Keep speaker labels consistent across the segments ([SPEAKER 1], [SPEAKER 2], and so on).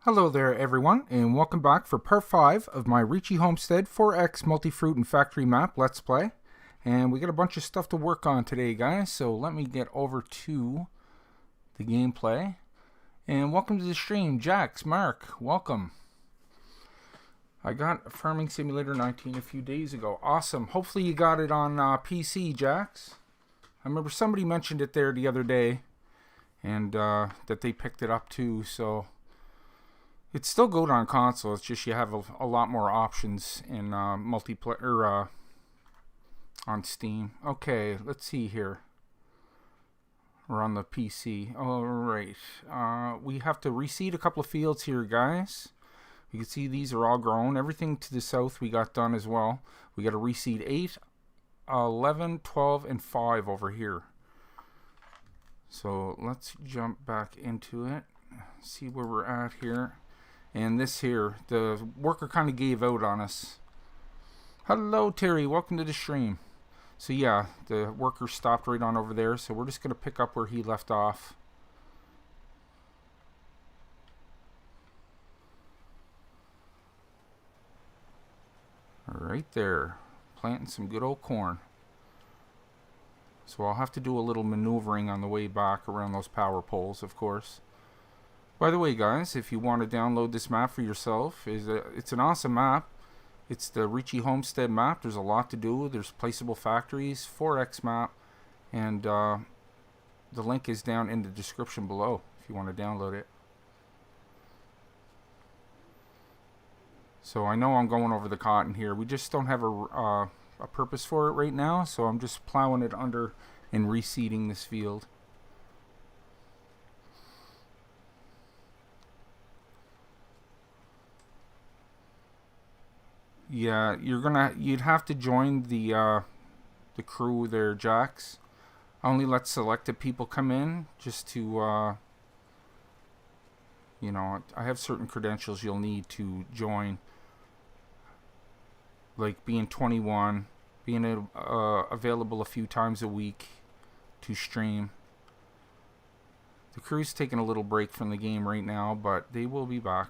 [SPEAKER 1] Hello there everyone, and welcome back for part 5 of my Ricci Homestead 4X Multi-Fruit and Factory Map Let's Play. And we got a bunch of stuff to work on today, guys, so let me get over to the gameplay. And welcome to the stream, Jax, Mark, welcome. I got Farming Simulator 19 a few days ago. Awesome. Hopefully you got it on PC, Jax. I remember somebody mentioned it there the other day, and that they picked it up too, so... It's still good on console. It's just you have a lot more options in multiplayer on Steam. Okay, let's see here. We're on the PC. All right. We have to reseed a couple of fields here, guys. You can see these are all grown. Everything to the south we got done as well. We got to reseed 8, 11, 12, and 5 over here. So let's jump back into it. See where we're at here. And this here, the worker kind of gave out on us. Hello, Terry. Welcome to the stream. So yeah, the worker stopped right on over there. So we're just going to pick up where he left off. Right there. Planting some good old corn. So I'll have to do a little maneuvering on the way back around those power poles, of course. By the way, guys, if you want to download this map for yourself, it's an awesome map. It's the Ricci Homestead map. There's a lot to do. There's placeable factories, 4X map, and the link is down in the description below if you want to download it. So I know I'm going over the cotton here. We just don't have a purpose for it right now, so I'm just plowing it under and reseeding this field. Yeah, you'd have to join the crew there, Jax. I only let selected people come in just to you know, I have certain credentials you'll need to join, like being 21, being available a few times a week to stream. The crew's taking a little break from the game right now, but they will be back.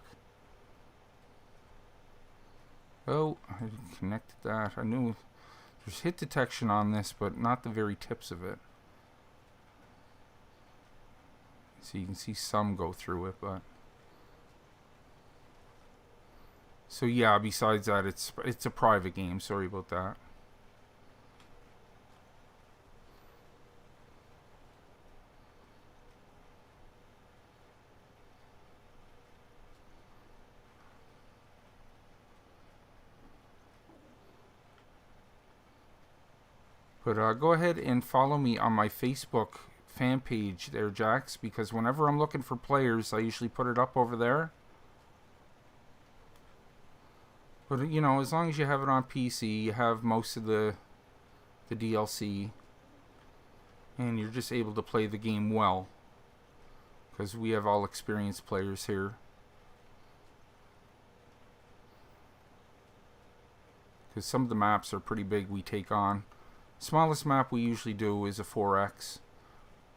[SPEAKER 1] Oh, I connected that. I knew there's hit detection on this, but not the very tips of it. So you can see some go through it, but... So yeah, besides that, it's a private game. Sorry about that. But go ahead and follow me on my Facebook fan page there, Jax, because whenever I'm looking for players, I usually put it up over there. But, you know, as long as you have it on PC, you have most of the DLC, and you're just able to play the game well, because we have all experienced players here. Because some of the maps are pretty big we take on. Smallest map we usually do is a 4X,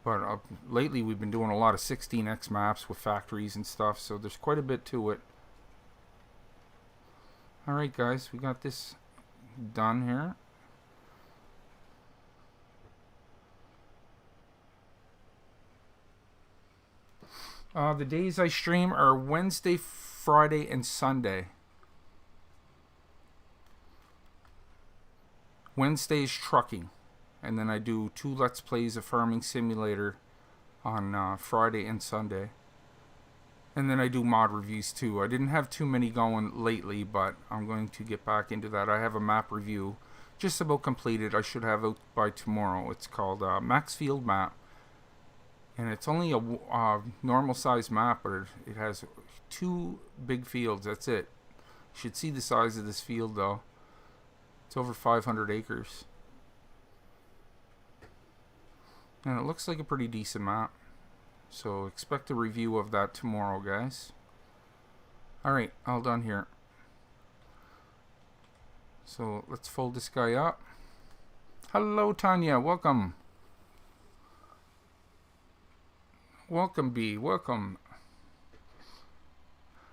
[SPEAKER 1] but lately we've been doing a lot of 16X maps with factories and stuff, so there's quite a bit to it. Alright guys, we got this done here. The days I stream are Wednesday, Friday, and Sunday. Wednesday is trucking, and then I do 2 Let's Plays of Farming Simulator on Friday and Sunday. And then I do mod reviews too. I didn't have too many going lately, but I'm going to get back into that. I have a map review just about completed. I should have it by tomorrow. It's called Max Field Map. And it's only a normal size map, but it has 2 big fields. That's it. You should see the size of this field though. It's over 500 acres. And it looks like a pretty decent map. So expect a review of that tomorrow, guys. Alright, all done here. So let's fold this guy up. Hello, Tanya. Welcome. Welcome, B. Welcome.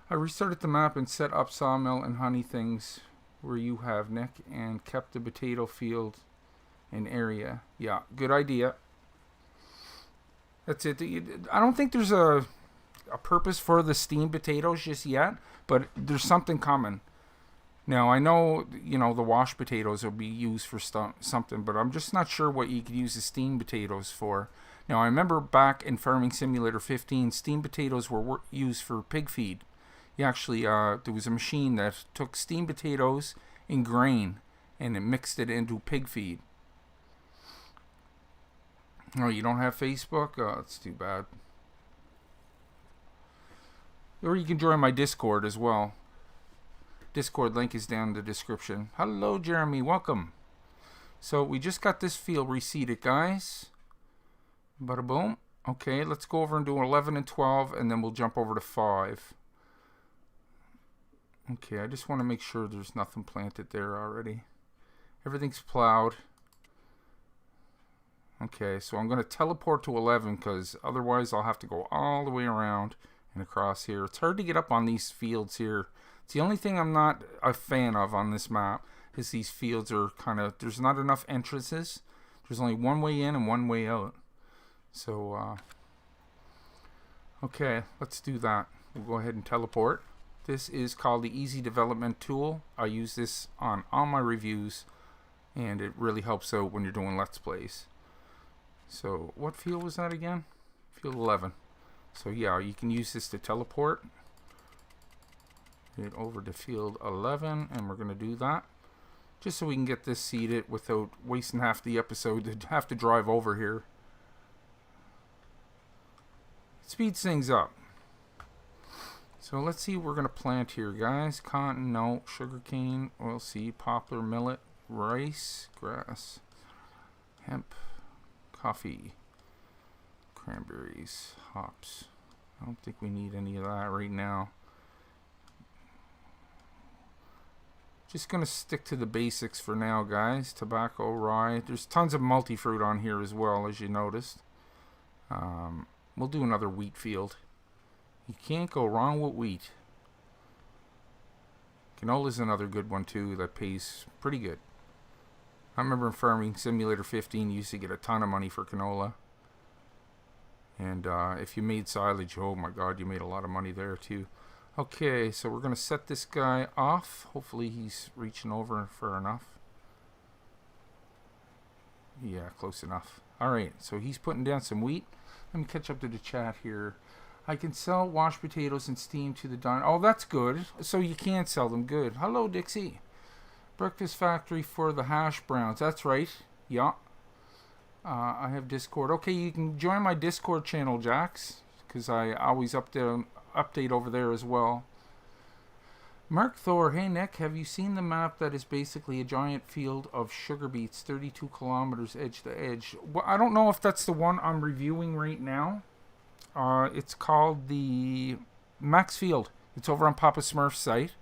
[SPEAKER 1] I restarted the map and set up Sawmill and honey things where you have, Nick, and kept the potato field and area. Yeah, good idea. That's it. I don't think there's a purpose for the steamed potatoes just yet, but there's something coming. Now, I know, you know, the washed potatoes will be used for something, but I'm just not sure what you could use the steamed potatoes for. Now, I remember back in Farming Simulator 15, steamed potatoes were used for pig feed. You actually, there was a machine that took steamed potatoes and grain, and it mixed it into pig feed. Oh, you don't have Facebook? Oh, that's too bad. Or you can join my Discord as well. Discord link is down in the description. Hello, Jeremy. Welcome. So we just got this field reseeded, guys. Bada boom. Okay, let's go over and do 11 and 12, and then we'll jump over to 5. Okay, I just want to make sure there's nothing planted there already. Everything's plowed. Okay, so I'm going to teleport to 11 because otherwise I'll have to go all the way around and across here. It's hard to get up on these fields here. It's the only thing I'm not a fan of on this map is these fields are kind of, there's not enough entrances. There's only one way in and one way out. So, okay, let's do that. We'll go ahead and teleport. This is called the Easy Development Tool. I use this on all my reviews, and it really helps out when you're doing Let's Plays. So, what field was that again? Field 11. So, yeah, you can use this to teleport. Get over to field 11, and we're going to do that. Just so we can get this seeded without wasting half the episode to have to drive over here. It speeds things up. So let's see what we're going to plant here, guys. Cotton, no. Sugarcane, oilseed, poplar, millet, rice, grass, hemp, coffee, cranberries, hops. I don't think we need any of that right now. Just going to stick to the basics for now, guys. Tobacco, rye. There's tons of multi-fruit on here as well, as you noticed. We'll do another wheat field. You can't go wrong with wheat. Canola's another good one, too, that pays pretty good. I remember in Farming Simulator 15, you used to get a ton of money for canola. And if you made silage, oh my god, you made a lot of money there, too. Okay, so we're going to set this guy off. Hopefully he's reaching over for enough. Yeah, close enough. Alright, so he's putting down some wheat. Let me catch up to the chat here. I can sell washed potatoes and steam to the diner. Oh, that's good. So you can sell them. Good. Hello, Dixie. Breakfast factory for the hash browns. That's right. Yeah. I have Discord. Okay, you can join my Discord channel, Jax, because I always update over there as well. Mark Thor, hey Nick, have you seen the map that is basically a giant field of sugar beets, 32 kilometers edge to edge? Well, I don't know if that's the one I'm reviewing right now. It's called the Max Field. It's over on Papa Smurf's site.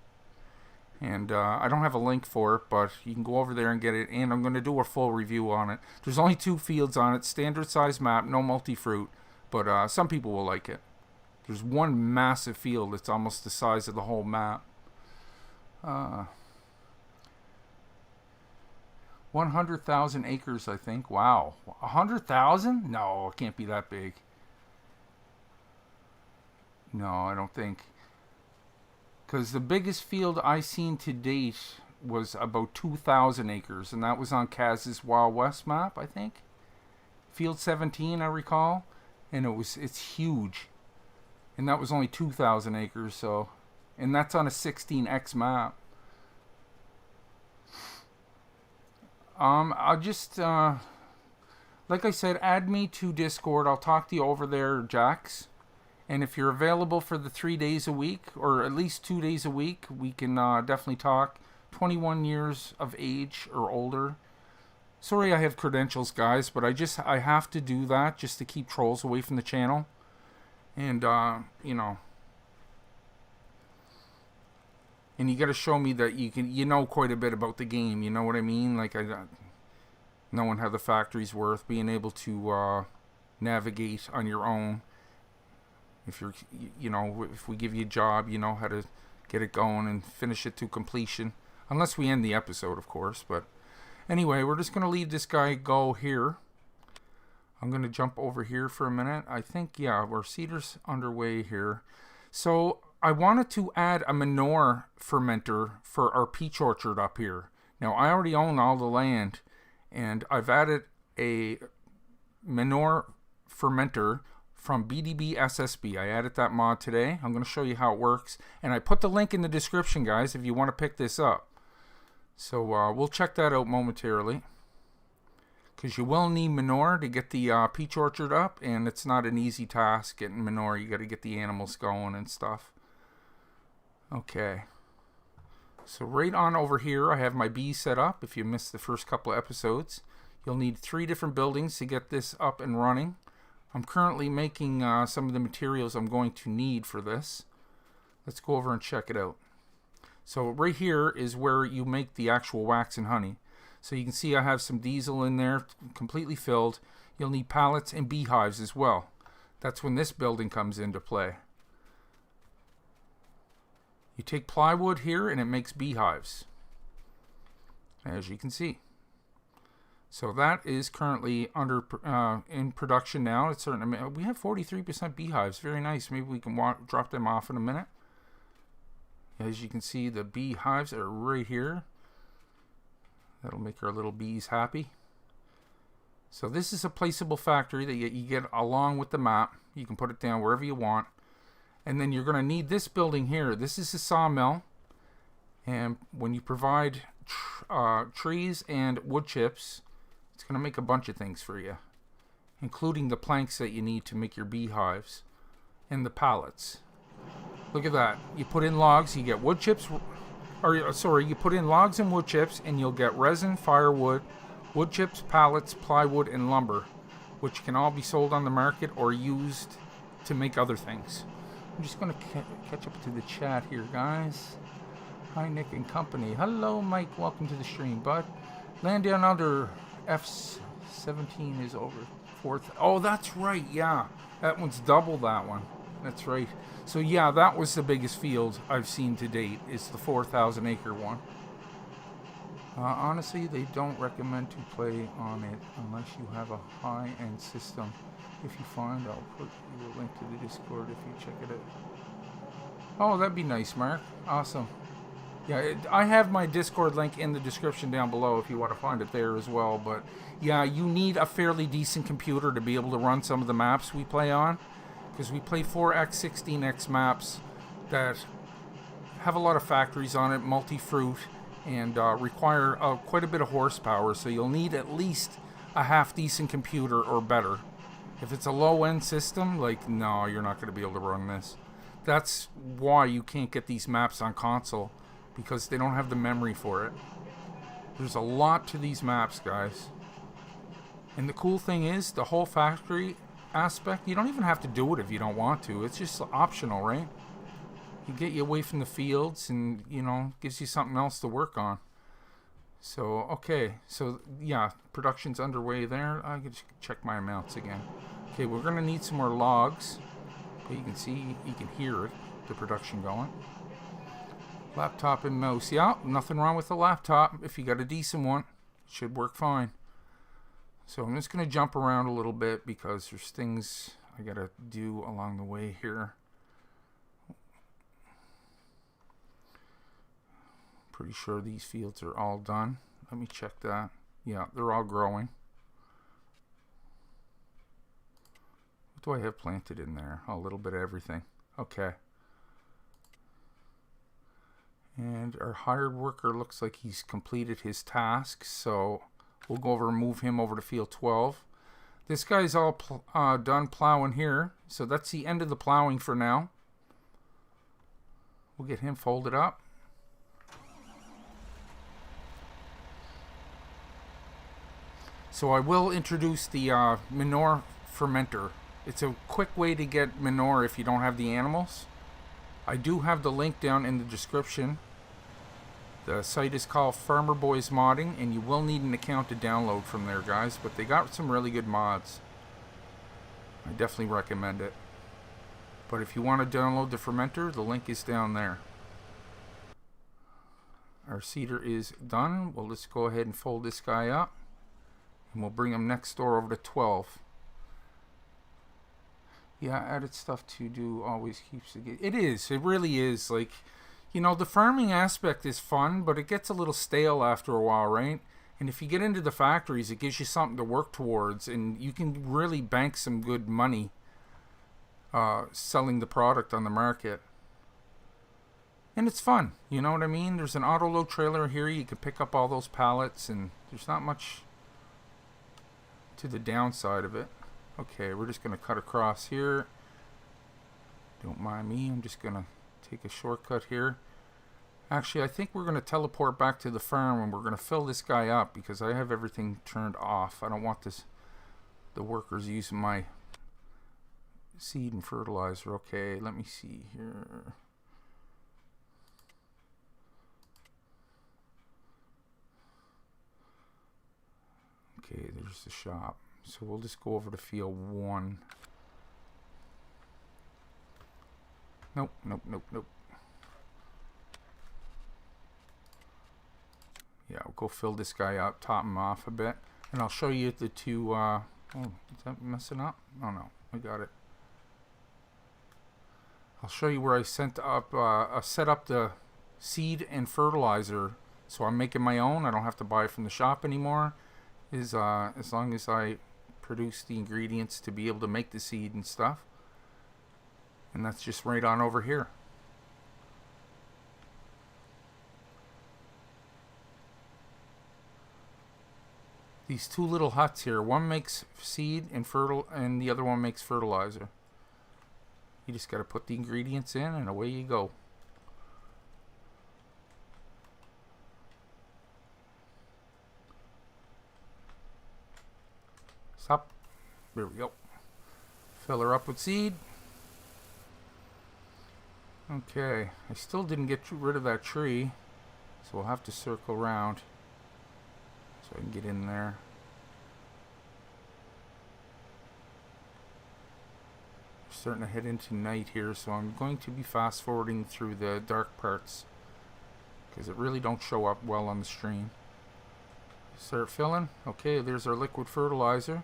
[SPEAKER 1] And I don't have a link for it, but you can go over there and get it. And I'm going to do a full review on it. There's only 2 fields on it. Standard size map, no multi-fruit. But some people will like it. There's one massive field that's almost the size of the whole map. 100,000 acres, I think. Wow. 100,000? No, it can't be that big. No, I don't think. Because the biggest field I seen to date was about 2,000 acres, and that was on Kaz's Wild West map, I think. Field 17, I recall. And it's huge. And that was only 2,000 acres, so... And that's on a 16x map. I'll just, like I said, add me to Discord. I'll talk to you over there, Jax. And if you're available for the 3 days a week, or at least 2 days a week, we can definitely talk. 21 years of age or older. Sorry I have credentials, guys, but I have to do that just to keep trolls away from the channel. And, you know... And you got to show me that you know quite a bit about the game. You know what I mean? Like knowing how the factory's worth, being able to navigate on your own, If you're, you know, if we give you a job, you know how to get it going and finish it to completion. Unless we end the episode, of course. But anyway, we're just going to leave this guy go here. I'm going to jump over here for a minute. I think, yeah, our seeder's underway here. So I wanted to add a manure fermenter for our peach orchard up here. Now, I already own all the land, and I've added a manure fermenter from BDB SSB. I added that mod today. I'm going to show you how it works. And I put the link in the description, guys, if you want to pick this up. So we'll check that out momentarily. Because you will need manure to get the peach orchard up. And it's not an easy task getting manure. You got to get the animals going and stuff. Okay. So right on over here, I have my bees set up. If you missed the first couple of episodes, you'll need 3 different buildings to get this up and running. I'm currently making some of the materials I'm going to need for this. Let's go over and check it out. So right here is where you make the actual wax and honey. So you can see I have some diesel in there, completely filled. You'll need pallets and beehives as well. That's when this building comes into play. You take plywood here and it makes beehives, as you can see. So that is currently under in production now. It's certain we have 43% beehives. Very nice. Maybe we can drop them off in a minute. As you can see, the beehives are right here. That'll make our little bees happy. So this is a placeable factory that you get along with the map. You can put it down wherever you want. And then you're going to need this building here. This is a sawmill. And when you provide trees and wood chips, it's going to make a bunch of things for you, including the planks that you need to make your beehives and the pallets. Look at that. You put in logs, you get wood chips, or sorry, you put in logs and wood chips, and you'll get resin, firewood, wood chips, pallets, plywood, and lumber, which can all be sold on the market or used to make other things. I'm just going to catch up to the chat here, guys. Hi, Nick and company. Hello, Mike. Welcome to the stream, bud. Land down under F17 is over 4th. Oh, that's right. Yeah, that one's double that one. That's right. So yeah, that was the biggest field I've seen to date. It's the 4,000 acre one. Honestly, they don't recommend to play on it unless you have a high-end system. If you find, I'll put you a link to the Discord if you check it out. Oh, that'd be nice, Mark. Awesome. Yeah, I have my Discord link in the description down below if you want to find it there as well. But yeah, you need a fairly decent computer to be able to run some of the maps we play on. Because we play 4x, 16x maps that have a lot of factories on it, multi-fruit, and require quite a bit of horsepower. So you'll need at least a half-decent computer or better. If it's a low-end system, like, no, you're not going to be able to run this. That's why you can't get these maps on console, because they don't have the memory for it. There's a lot to these maps, guys. And the cool thing is, the whole factory aspect, you don't even have to do it if you don't want to. It's just optional, right? You get you away from the fields and, you know, gives you something else to work on. So, okay. So, yeah, production's underway there. I can just check my amounts again. Okay, we're going to need some more logs. Okay, you can see, you can hear it, the production going. Laptop and mouse. Yeah, nothing wrong with the laptop. If you got a decent one, it should work fine. So I'm just going to jump around a little bit because there's things I got to do along the way here. Pretty sure these fields are all done. Let me check that. Yeah, they're all growing. What do I have planted in there? Oh, a little bit of everything. Okay. And our hired worker looks like he's completed his task, so we'll go over and move him over to field 12. This guy's all done plowing here, so that's the end of the plowing for now. We'll get him folded up. So I will introduce the Manure Fermenter. It's a quick way to get manure if you don't have the animals. I do have the link down in the description. The site is called Farmer Boys Modding, and you will need an account to download from there, guys. But they got some really good mods. I definitely recommend it. But if you want to download the fermenter, the link is down there. Our seeder is done. Well, let's go ahead and fold this guy up. And we'll bring him next door over to 12. Yeah, added stuff to do always keeps it. It is. It really is. Like, you know, the farming aspect is fun, but it gets a little stale after a while, right? And if you get into the factories, it gives you something to work towards, and you can really bank some good money selling the product on the market. And it's fun, you know what I mean? There's an autoload trailer here. You can pick up all those pallets, and there's not much to the downside of it. Okay, we're just going to cut across here. Don't mind me. I'm just going to take a shortcut here. Actually, I think we're going to teleport back to the farm, and we're going to fill this guy up because I have everything turned off. I don't want the workers using my seed and fertilizer. Okay, let me see here. Okay, there's the shop. So we'll just go over to field 1. Nope, nope, nope, nope. Yeah, we'll go fill this guy up, top him off a bit. And I'll show you the two, oh, is that messing up? Oh no, I got it. I'll show you where I set up the seed and fertilizer. So I'm making my own. I don't have to buy it from the shop anymore. As long as I produce the ingredients to be able to make the seed and stuff. And that's just right on over here. These two little huts here, one makes seed and the other one makes fertilizer. You just got to put the ingredients in and away you go. Stop. There we go. Fill her up with seed. Okay, I still didn't get rid of that tree, so we'll have to circle around so I can get in there. We're starting to head into night here, so I'm going to be fast forwarding through the dark parts because it really don't show up well on the stream. Start filling. Okay, there's our liquid fertilizer.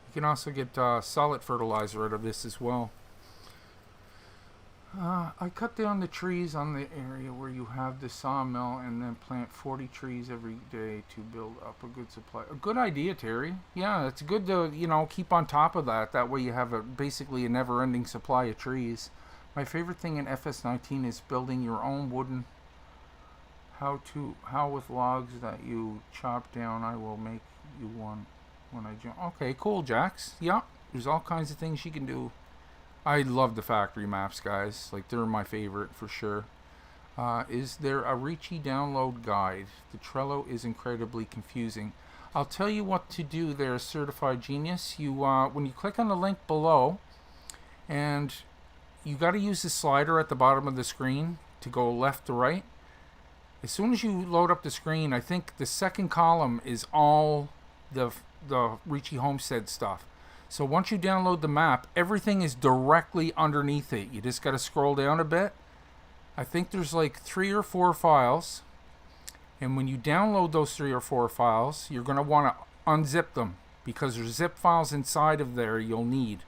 [SPEAKER 1] You can also get solid fertilizer out of this as well. I cut down the trees on the area where you have the sawmill and then plant 40 trees every day to build up a good supply. A good idea, Terry. Yeah, it's good to, you know, keep on top of that. That way you have basically a never-ending supply of trees. My favorite thing in FS19 is building your own wooden. How with logs that you chop down, I will make you one when I jump. Okay, cool, Jax. Yeah, there's all kinds of things you can do. I love the factory maps, guys. Like, they're my favorite for sure. Is there a Ricci download guide? The Trello is incredibly confusing. I'll tell you what to do there, Certified Genius. You when you click on the link below, and you got to use the slider at the bottom of the screen to go left to right. As soon as you load up the screen, I think the second column is all the Ricci Homestead stuff. So once you download the map, everything is directly underneath it. You just got to scroll down a bit. I think there's like 3 or 4 files. And when you download those 3 or 4 files, you're going to want to unzip them because there's zip files inside of there you'll need.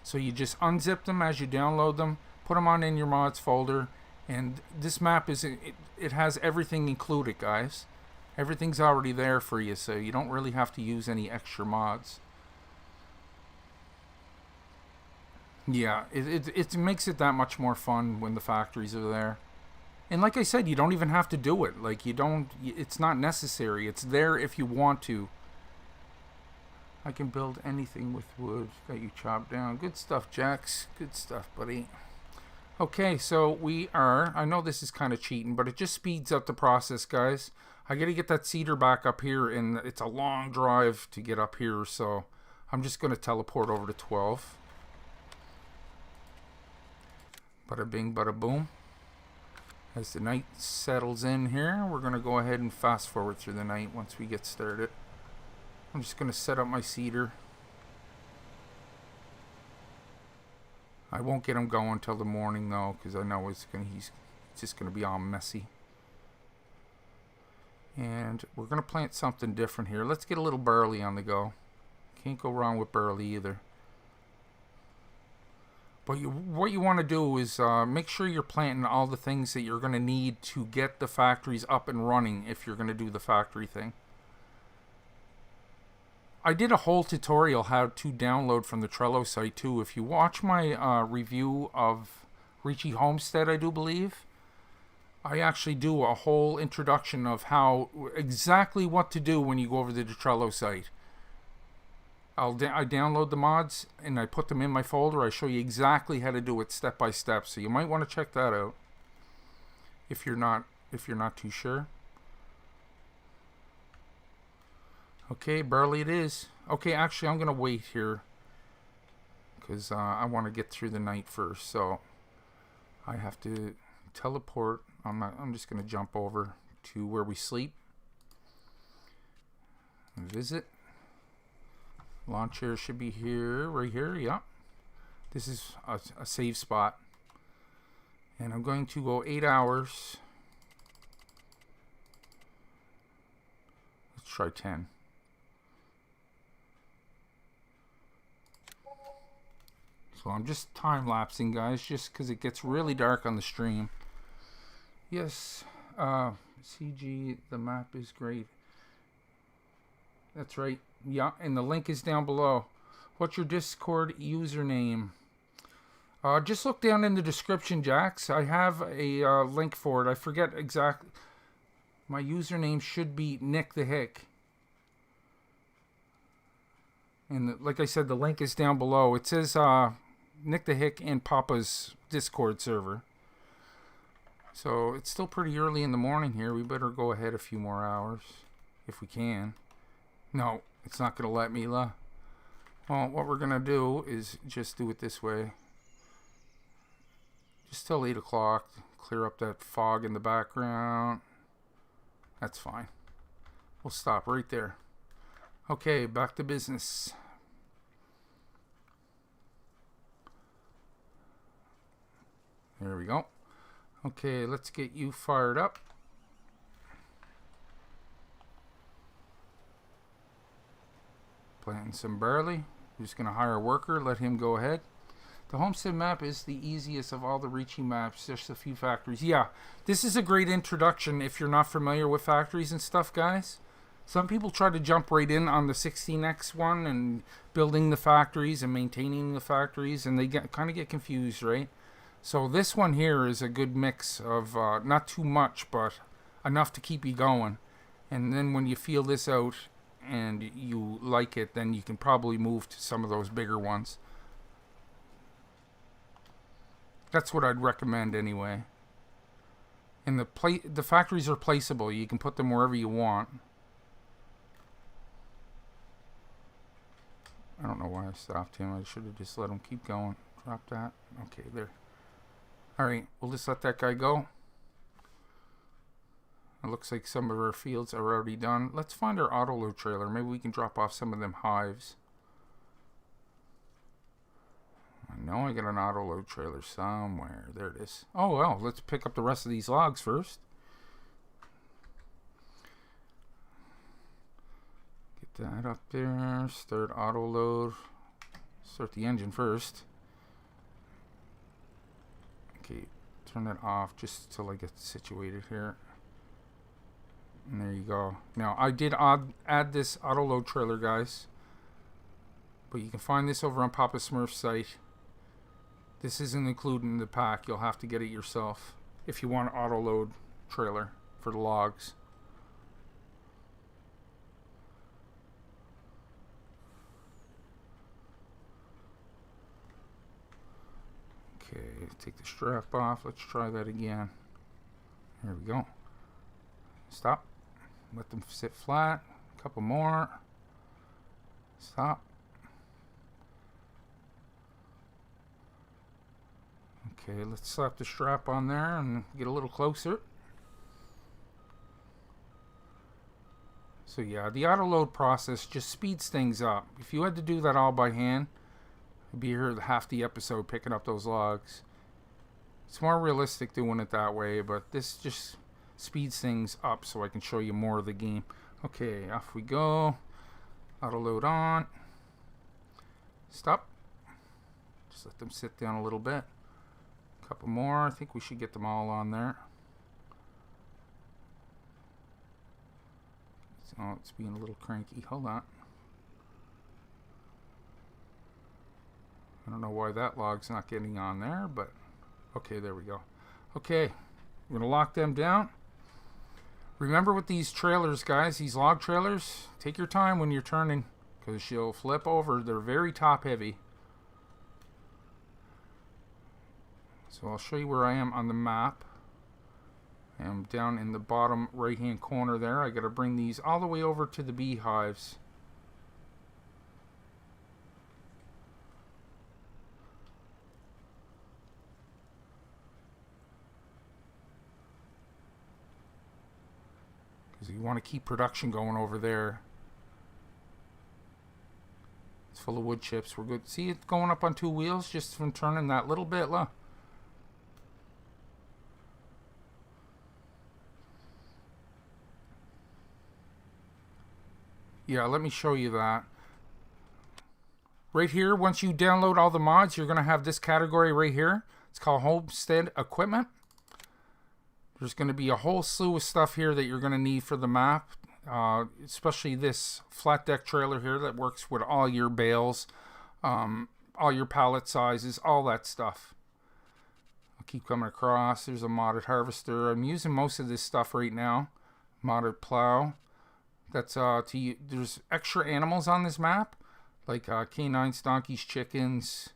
[SPEAKER 1] So you just unzip them as you download them, put them on in your mods folder, and this map is it has everything included, guys. Everything's already there for you, so you don't really have to use any extra mods. Yeah, it makes it that much more fun when the factories are there. And like I said, you don't even have to do it. Like, it's not necessary. It's there if you want to. I can build anything with wood that you chop down. Good stuff, Jax. Good stuff, buddy. Okay, so I know this is kind of cheating, but it just speeds up the process, guys. I got to get that cedar back up here, and it's a long drive to get up here, so I'm just going to teleport over to 12. Bada bing, bada boom. As the night settles in here, we're going to go ahead and fast forward through the night once we get started. I'm just going to set up my cedar. I won't get him going till the morning though, because I know he's just gonna be all messy. And we're gonna plant something different here. Let's get a little barley on the go. Can't go wrong with barley either. But what you want to do is make sure you're planting all the things that you're going to need to get the factories up and running if you're going to do the factory thing. I did a whole tutorial how to download from the Trello site too. If you watch my review of Ricci Homestead, I do believe, I actually do a whole introduction of how exactly what to do when you go over to the Trello site. I download the mods and I put them in my folder. I show you exactly how to do it step by step. So you might want to check that out if you're not too sure. Okay, barley it is. Okay, actually I'm gonna wait here because I want to get through the night first. So I have to teleport. I'm just gonna jump over to where we sleep. Visit. Lawn chair should be here, right here, yeah. This is a save spot. And I'm going to go 8 hours. Let's try 10. So I'm just time-lapsing, guys, just because it gets really dark on the stream. Yes, CG, the map is great. That's right. Yeah, and the link is down below. What's your Discord username? Just look down in the description, Jax. I have a link for it. I forget exactly. My username should be Nick the Hick. And like I said, the link is down below. It says Nick the Hick and Papa's Discord server. So it's still pretty early in the morning here. We better go ahead a few more hours if we can. No, it's not going to let me. Well, what we're going to do is just do it this way. Just till 8 o'clock. Clear up that fog in the background. That's fine. We'll stop right there. Okay, back to business. There we go. Okay, let's get you fired up. Planting some barley. We're just going to hire a worker, let him go ahead. The Homestead map is the easiest of all the Ricci maps. Just a few factories. Yeah, this is a great introduction if you're not familiar with factories and stuff, guys. Some people try to jump right in on the 16x one and building the factories and maintaining the factories, and they kind of get confused, right? So this one here is a good mix of not too much, but enough to keep you going. And then when you feel this out and you like it, then you can probably move to some of those bigger ones. That's what I'd recommend anyway. And the factories are placeable. You can put them wherever you want. I don't know why I stopped him. I should have just let him keep going. Drop that. Okay, there. Alright, we'll just let that guy go. It looks like some of our fields are already done. Let's find our autoload trailer. Maybe we can drop off some of them hives. I know I got an autoload trailer somewhere. There it is. Oh well, let's pick up the rest of these logs first. Get that up there. Start autoload. Start the engine first. Okay, turn that off just till I get situated here. And there you go. Now, I did add this autoload trailer, guys. But you can find this over on Papa Smurf's site. This isn't included in the pack. You'll have to get it yourself if you want an autoload trailer for the logs. Okay, take the strap off. Let's try that again. There we go. Stop. Let them sit flat. A couple more. Stop. Okay, let's slap the strap on there and get a little closer. So yeah, the autoload process just speeds things up. If you had to do that all by hand, I'll be here half the episode picking up those logs. It's more realistic doing it that way, but this just speeds things up so I can show you more of the game. Okay, off we go. Autoload on. Stop. Just let them sit down a little bit. A couple more. I think we should get them all on there. Oh, it's being a little cranky. Hold on. I don't know why that log's not getting on there, but okay, there we go. Okay, we're gonna lock them down. Remember with these trailers, guys, these log trailers, take your time when you're turning because she'll flip over. They're very top heavy. So I'll show you where I am on the map. I'm down in the bottom right hand corner there. I gotta bring these all the way over to the beehives. You want to keep production going over there. It's full of wood chips. We're good. See it going up on 2 wheels just from turning that little bit. Look. Yeah, let me show you that. Right here, once you download all the mods, you're going to have this category right here. It's called Homestead Equipment. There's going to be a whole slew of stuff here that you're going to need for the map, especially this flat deck trailer here that works with all your bales, all your pallet sizes, all that stuff. I'll keep coming across. There's a modded harvester. I'm using most of this stuff right now. Modded plow. That's there's extra animals on this map, like canines, donkeys, chickens,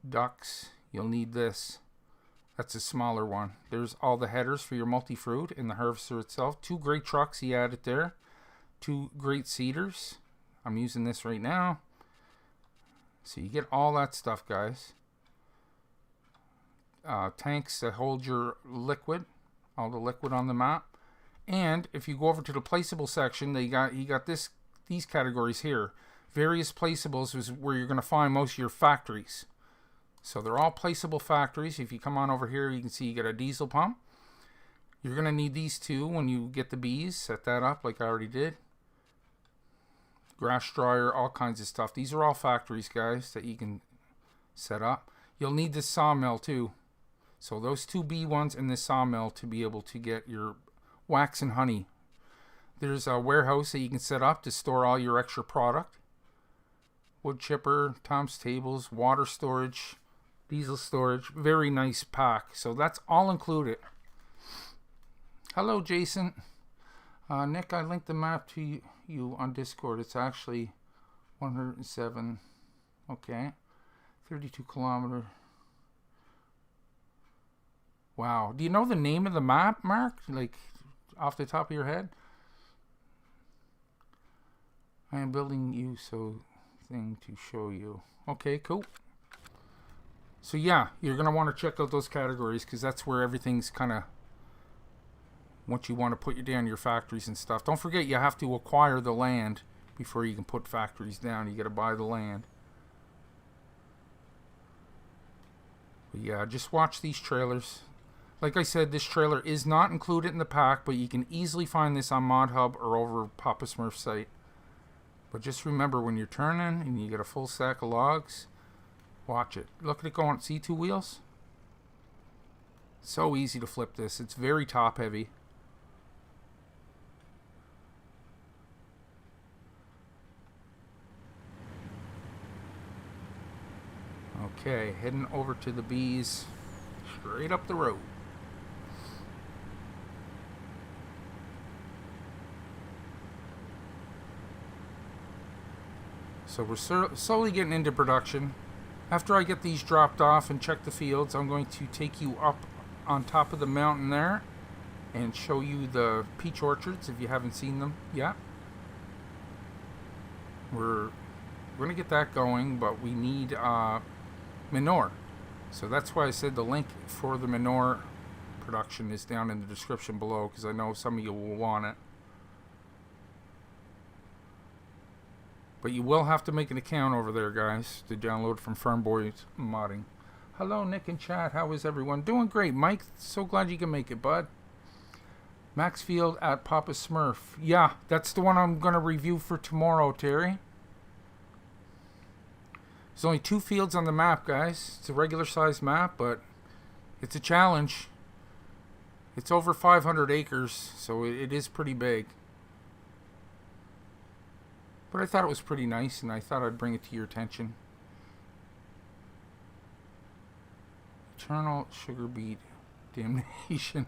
[SPEAKER 1] ducks. You'll need this. That's a smaller one. There's all the headers for your multi-fruit and the harvester itself. 2 great trucks he added there. 2 great seeders. I'm using this right now. So you get all that stuff, guys. Tanks that hold your liquid. All the liquid on the map. And if you go over to the placeable section, you got these categories here. Various placeables is where you're going to find most of your factories. So they're all placeable factories. If you come on over here, you can see you got a diesel pump. You're going to need these 2 when you get the bees. Set that up like I already did. Grass dryer, all kinds of stuff. These are all factories, guys, that you can set up. You'll need this sawmill too. So those 2 bee ones and this sawmill to be able to get your wax and honey. There's a warehouse that you can set up to store all your extra product. Wood chipper, Tom's tables, water storage, diesel storage. Very nice pack. So that's all included. Hello, Jason. Nick, I linked the map to you on Discord. It's actually 107. Okay. 32 kilometer. Wow. Do you know the name of the map, Mark? Like, off the top of your head? I am building you thing to show you. Okay, cool. So yeah, you're going to want to check out those categories because that's where everything's kind of what you want to put down your factories and stuff. Don't forget you have to acquire the land before you can put factories down. You got to buy the land. But yeah, just watch these trailers. Like I said, this trailer is not included in the pack, but you can easily find this on ModHub or over Papa Smurf's site. But just remember when you're turning and you get a full stack of logs, watch it. Look at it going. See 2 wheels? So easy to flip this. It's very top heavy. Okay, heading over to the bees, straight up the road. So we're slowly getting into production. After I get these dropped off and check the fields, I'm going to take you up on top of the mountain there and show you the peach orchards if you haven't seen them yet. We're going to get that going, but we need manure. So that's why I said the link for the manure production is down in the description below, because I know some of you will want it. But you will have to make an account over there, guys, to download from Firmboy's Modding. Hello, Nick and chat. How is everyone? Doing great, Mike. So glad you can make it, bud. Maxfield at Papa Smurf. Yeah, that's the one I'm going to review for tomorrow, Terry. There's only 2 fields on the map, guys. It's a regular sized map, but it's a challenge. It's over 500 acres, so it is pretty big. But I thought it was pretty nice, and I thought I'd bring it to your attention. Eternal sugar beet damnation.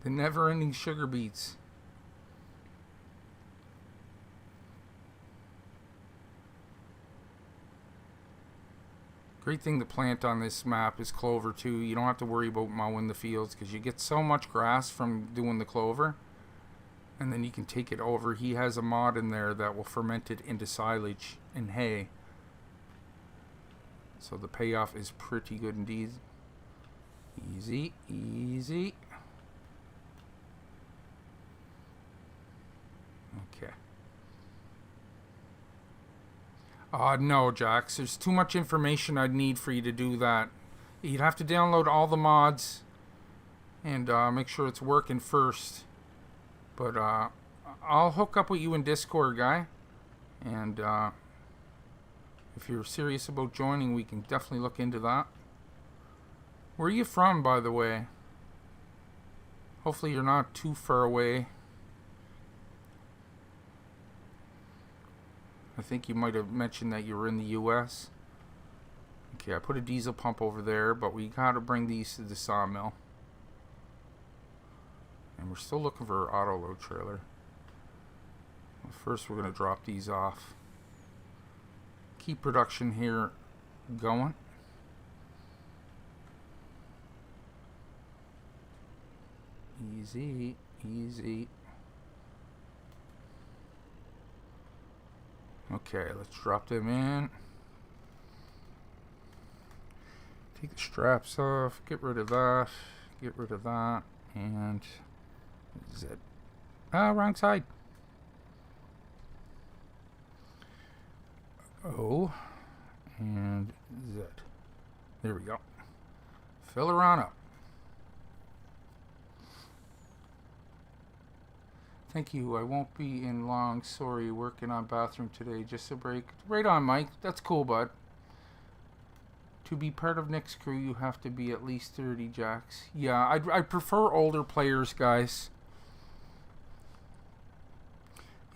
[SPEAKER 1] The never-ending sugar beets. Great thing to plant on this map is clover too. You don't have to worry about mowing the fields because you get so much grass from doing the clover. And then you can take it over. He has a mod in there that will ferment it into silage and hay. So the payoff is pretty good indeed. Easy, easy. Okay. No, Jax. There's too much information I'd need for you to do that. You'd have to download all the mods and make sure it's working first. But I'll hook up with you in Discord, guy. And if you're serious about joining, we can definitely look into that. Where are you from, by the way? Hopefully you're not too far away. I think you might have mentioned that you were in the US. Okay, I put a diesel pump over there, but we gotta bring these to the sawmill. And we're still looking for our autoload trailer. Well, first we're going to drop these off. Keep production here going. Easy, easy. Okay, let's drop them in. Take the straps off, get rid of that, get rid of that, and... Z. Wrong side. O and Z. There we go. Fill her on up. Thank you. I won't be in long. Sorry, working on bathroom today. Just a break. Right on, Mike. That's cool, bud. To be part of Nick's crew, you have to be at least 30, Jax. Yeah, I prefer older players, guys.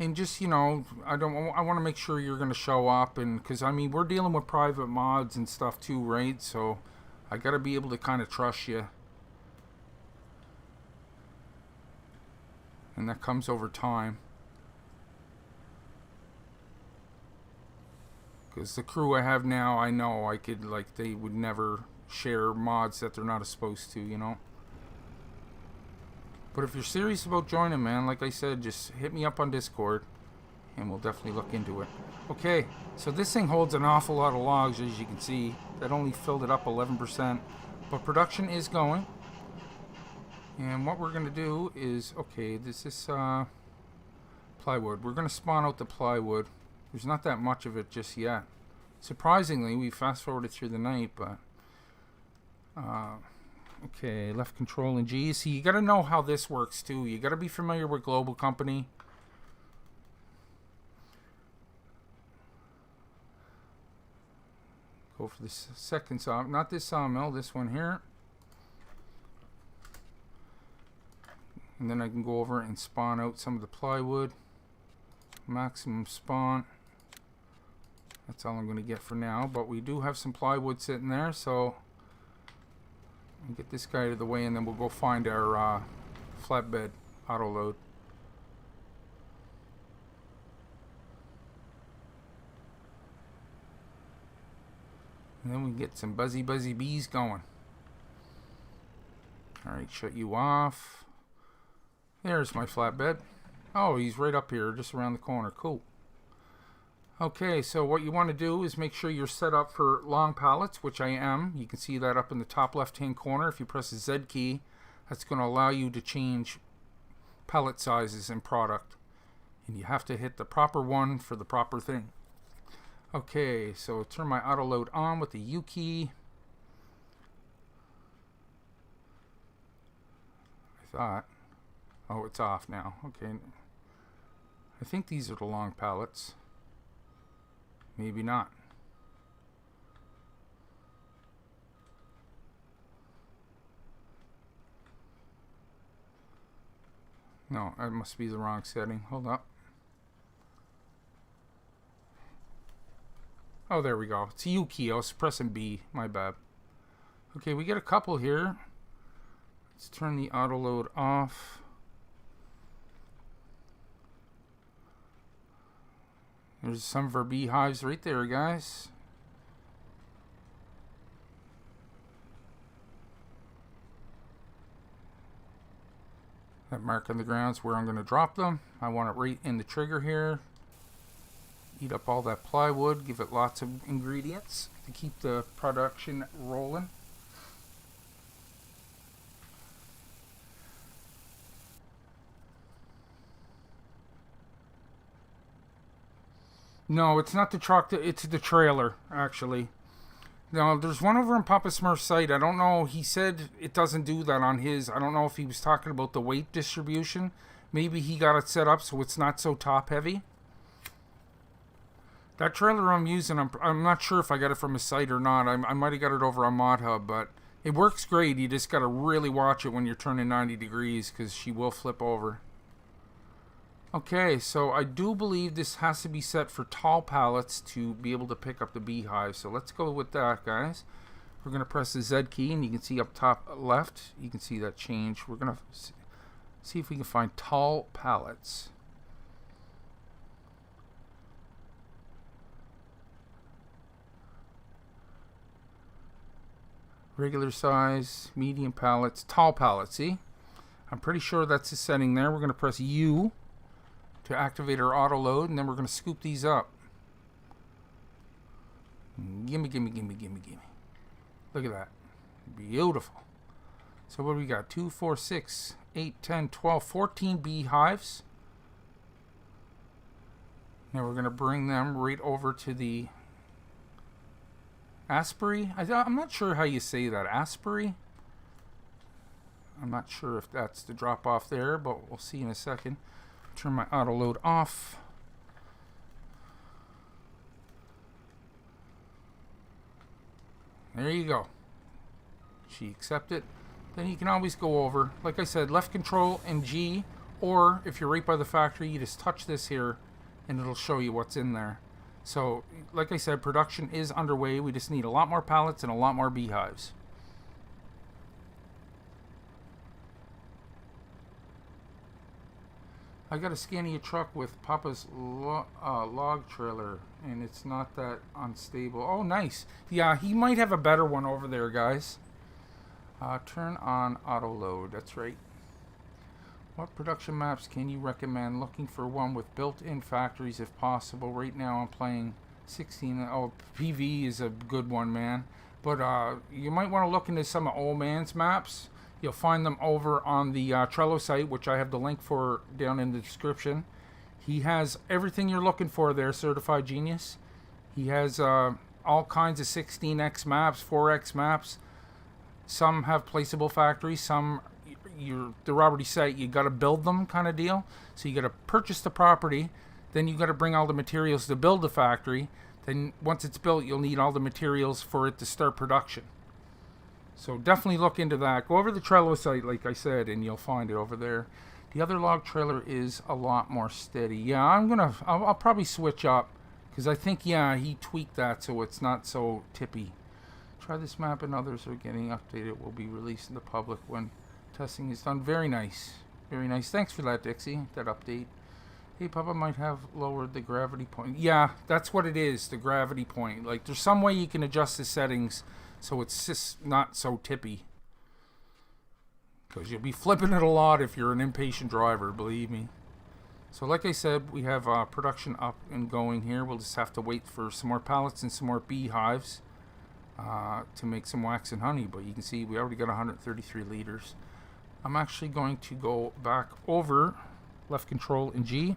[SPEAKER 1] And just, you know, I want to make sure you're going to show up, and because I mean we're dealing with private mods and stuff too, right? So I got to be able to kind of trust you, and that comes over time. Because the crew I have now, I know I could, like, they would never share mods that they're not supposed to, you know. But if you're serious about joining, man, like I said, just hit me up on Discord, and we'll definitely look into it. Okay, so this thing holds an awful lot of logs, as you can see. That only filled it up 11%, but production is going. And what we're going to do is, okay, this is plywood. We're going to spawn out the plywood. There's not that much of it just yet. Surprisingly, we fast-forwarded through the night, but... okay, left control and G. See, you got to know how this works too. You got to be familiar with Global Company. Go for this second saw, not this sawmill, this one here. And then I can go over and spawn out some of the plywood. Maximum spawn. That's all I'm going to get for now. But we do have some plywood sitting there, so... get this guy out of the way, and then we'll go find our flatbed autoload. And then we get some buzzy bees going. Alright, shut you off. There's my flatbed. Oh, he's right up here, just around the corner. Cool. Okay, so what you want to do is make sure you're set up for long pallets, which I am. You can see that up in the top left-hand corner. If you press the Z key, that's going to allow you to change pallet sizes and product. And you have to hit the proper one for the proper thing. Okay, so turn my autoload on with the U key. I thought. Oh, it's off now. Okay. I think these are the long pallets. Maybe not. No, that must be the wrong setting. Hold up. Oh, there we go. It's a U key. I was pressing B. My bad. Okay, we get a couple here. Let's turn the autoload off. There's some of our beehives right there, guys. That mark on the ground is where I'm going to drop them. I want it right in the trigger here. Eat up all that plywood. Give it lots of ingredients to keep the production rolling. No, it's not the truck. It's the trailer, actually. No, there's one over on Papa Smurf's site. I don't know. He said it doesn't do that on his. I don't know if he was talking about the weight distribution. Maybe he got it set up so it's not so top heavy. That trailer I'm using, I'm not sure if I got it from his site or not. I might have got it over on ModHub, but it works great. You just got to really watch it when you're turning 90 degrees because she will flip over. Okay, so I do believe this has to be set for tall pallets to be able to pick up the beehive. So let's go with that, guys. We're going to press the Z key, and you can see up top left, you can see that change. We're going to see if we can find tall pallets. Regular size, medium pallets, tall pallets, see? I'm pretty sure that's the setting there. We're going to press U to activate our auto load, and then we're going to scoop these up. Gimme, gimme, gimme, gimme, gimme. Look at that. Beautiful. So what do we got? 2, 4, 6, 8, 10, 12, 14 beehives. Now we're going to bring them right over to the aspiary. I'm not sure how you say that. Aspiary? I'm not sure if that's the drop off there, but we'll see in a second. Turn my auto load off. There you go. She accepted. Then you can always go over, like I said, left control and G, or if you're right by the factory, you just touch this here and it'll show you what's in there. So, like I said, production is underway. We just need a lot more pallets and a lot more beehives. I got a Scania truck with Papa's log trailer, and it's not that unstable. Oh, nice. Yeah, he might have a better one over there, guys. Turn on auto load. That's right. What production maps can you recommend? Looking for one with built-in factories if possible. Right now I'm playing 16. Oh, PV is a good one, man. But you might want to look into some of Old Man's maps. You'll find them over on the Trello site, which I have the link for down in the description. He has everything you're looking for there, Certified Genius. He has all kinds of 16x maps, 4x maps. Some have placeable factories, some they're already set. You got to build them, kind of deal. So you got to purchase the property, then you got to bring all the materials to build the factory. Then once it's built, you'll need all the materials for it to start production. So definitely look into that. Go over to the Trello site, like I said, and you'll find it over there. The other log trailer is a lot more steady. Yeah, I'll probably switch up because I think, yeah, he tweaked that so it's not so tippy. Try this map and others are getting updated. Will be released in the public when testing is done. Very nice. Very nice. Thanks for that, Dixie, that update. Hey, Papa might have lowered the gravity point. Yeah, that's what it is, the gravity point. Like, there's some way you can adjust the settings so it's just not so tippy. Because you'll be flipping it a lot if you're an impatient driver, believe me. So like I said, we have production up and going here. We'll just have to wait for some more pallets and some more beehives to make some wax and honey. But you can see we already got 133 liters. I'm actually going to go back over left control and G.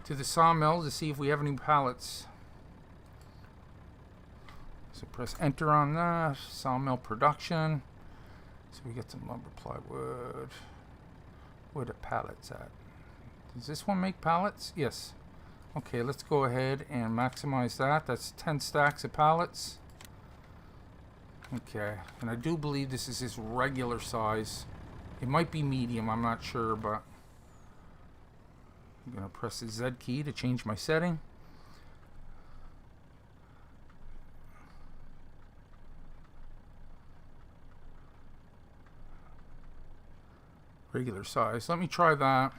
[SPEAKER 1] to the sawmill to see if we have any pallets. So press enter on that. Sawmill production. So we get some lumber, plywood. Where the pallets at? Does this one make pallets? Yes. Okay, let's go ahead and maximize that. That's 10 stacks of pallets. Okay, and I do believe this is his regular size. It might be medium, I'm not sure, but I'm going to press the Z key to change my setting. Regular size. Let me try that.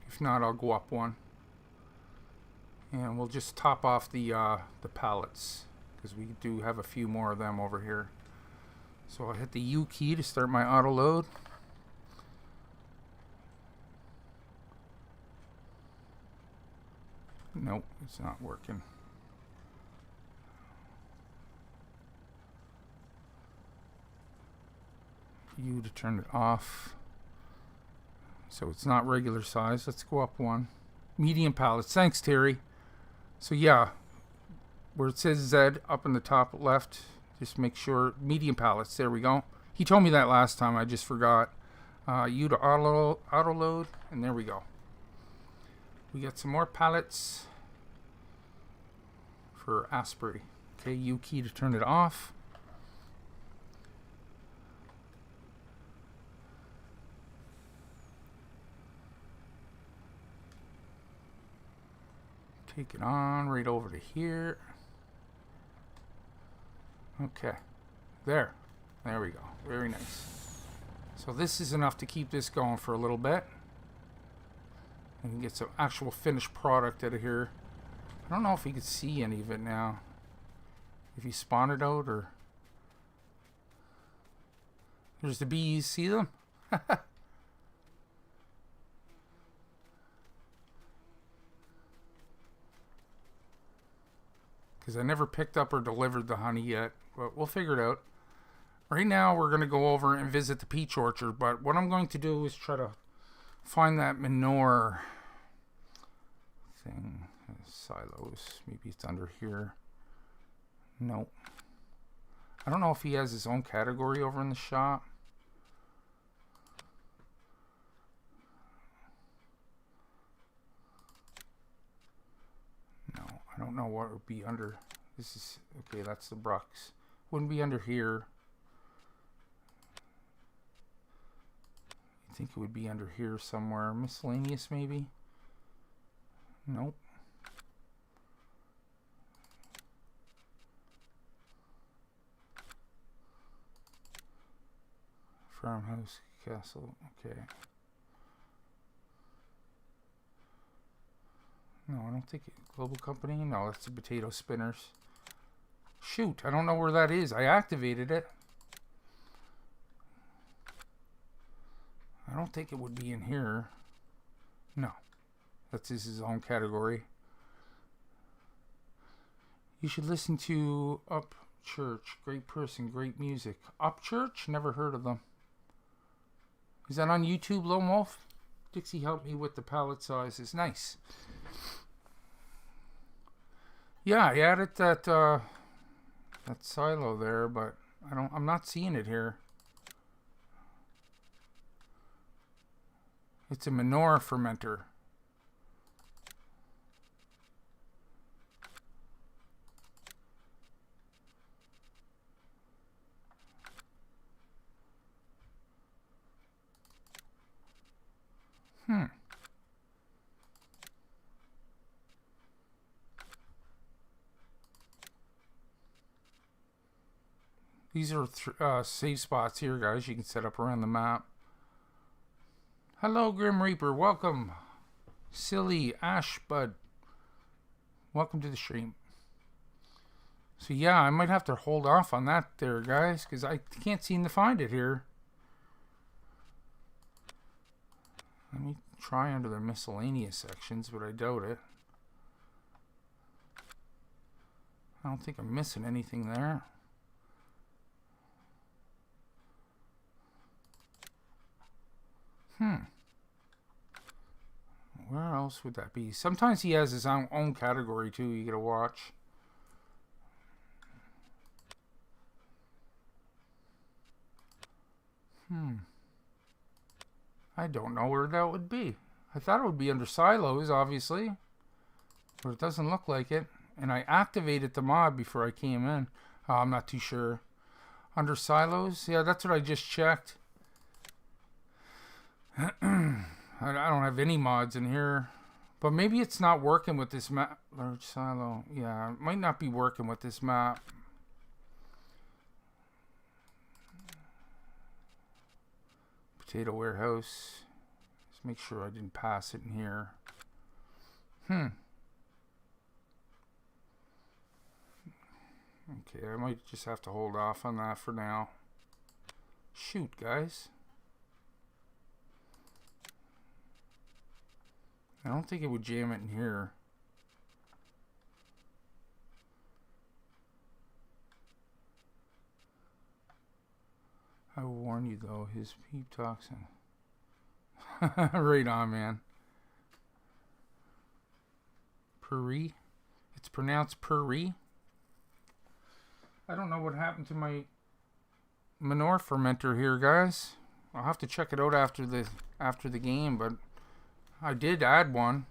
[SPEAKER 1] If not, I'll go up one. And we'll just top off the pallets, because we do have a few more of them over here. So I'll hit the U key to start my auto load. Nope, it's not working. U to turn it off. So it's not regular size. Let's go up one. Medium pallets. Thanks, Terry. So yeah, where it says Z up in the top left, just make sure medium pallets. There we go. He told me that last time. I just forgot. U to auto load, and there we go. We got some more pallets for Asprey. Okay, U key to turn it off. Take it on right over to here. Okay, there we go. Very nice. So this is enough to keep this going for a little bit. We can get some actual finished product out of here. I don't know if you can see any of it now. If you spawn it out, or there's the bees. See them? Because I never picked up or delivered the honey yet, but we'll figure it out. Right now we're going to go over and visit the peach orchard, but what I'm going to do is try to find that manure thing. Silos, maybe it's under here. Nope. I don't know if he has his own category over in the shop. I don't know what would be under. This is okay. That's the Brux. Wouldn't be under here. I think it would be under here somewhere. Miscellaneous, maybe. Nope. Farmhouse, castle. Okay. No, I don't think it. Global company? No, that's the potato spinners. Shoot, I don't know where that is. I activated it. I don't think it would be in here. No. That's his own category. You should listen to Up Church. Great person, great music. Up Church? Never heard of them. Is that on YouTube, Lone Wolf? Dixie helped me with the pallet sizes. Nice. Yeah, I added that that silo there, but I'm not seeing it here. It's a Manure Fermenter. These are save spots here, guys. You can set up around the map. Hello, Grim Reaper. Welcome. Silly Ashbud. Welcome to the stream. So yeah, I might have to hold off on that there, guys, because I can't seem to find it here. Let me try under the miscellaneous sections, but I doubt it. I don't think I'm missing anything there. Where else would that be? Sometimes he has his own category too. You gotta watch. I don't know where that would be. I thought it would be under silos, obviously, but it doesn't look like it. And I activated the mod before I came in. I'm not too sure. Under silos? Yeah, that's what I just checked. I don't have any mods in here. But maybe it's not working with this map. Large silo. Yeah, it might not be working with this map. Potato warehouse. Let's make sure I didn't pass it in here. Okay, I might just have to hold off on that for now. Shoot, guys. I don't think it would jam it in here. I will warn you though, his peep toxin. Right on, man. Puri. It's pronounced Puri. I don't know what happened to my Manure Fermenter here, guys. I'll have to check it out after the game, but I did add one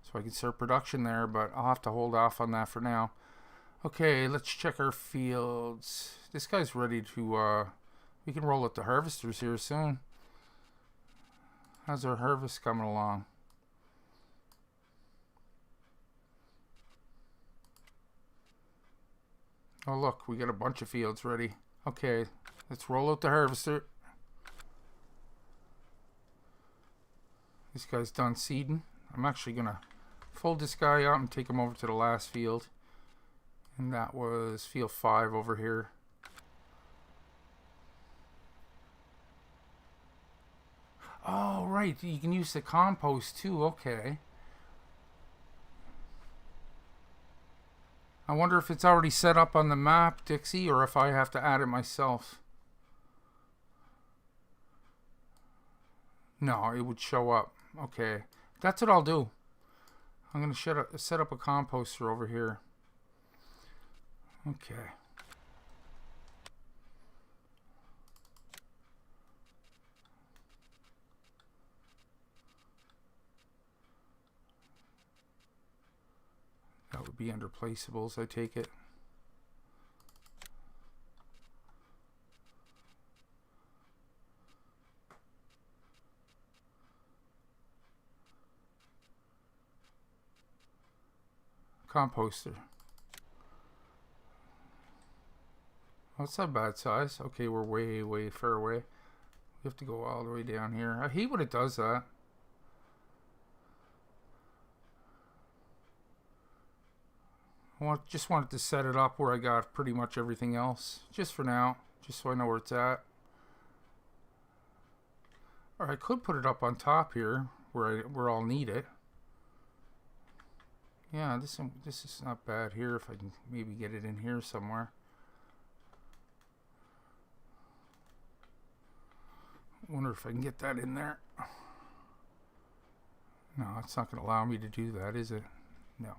[SPEAKER 1] so I can start production there, but I'll have to hold off on that for now. Okay, let's check our fields. This guy's ready to we can roll up the harvesters here soon. How's our harvest coming along? Oh look, we got a bunch of fields ready. Okay, let's roll out the harvester. This guy's done seeding. I'm actually gonna fold this guy out and take him over to the last field. And that was field 5 over here. Oh, right, you can use the compost too, okay. I wonder if it's already set up on the map, Dixie, or if I have to add it myself. No, it would show up. Okay, that's what I'll do. I'm going to set up a composter over here. Okay. That would be under placeables, I take it. Composter. Oh, it's not a bad size. Okay, we're way far away. We have to go all the way down here. I hate when it does that. Just wanted to set it up where I got pretty much everything else. Just for now. Just so I know where it's at. Or I could put it up on top here where I'll need it. Yeah, this is not bad here if I can maybe get it in here somewhere. Wonder if I can get that in there. No, it's not going to allow me to do that, is it? No.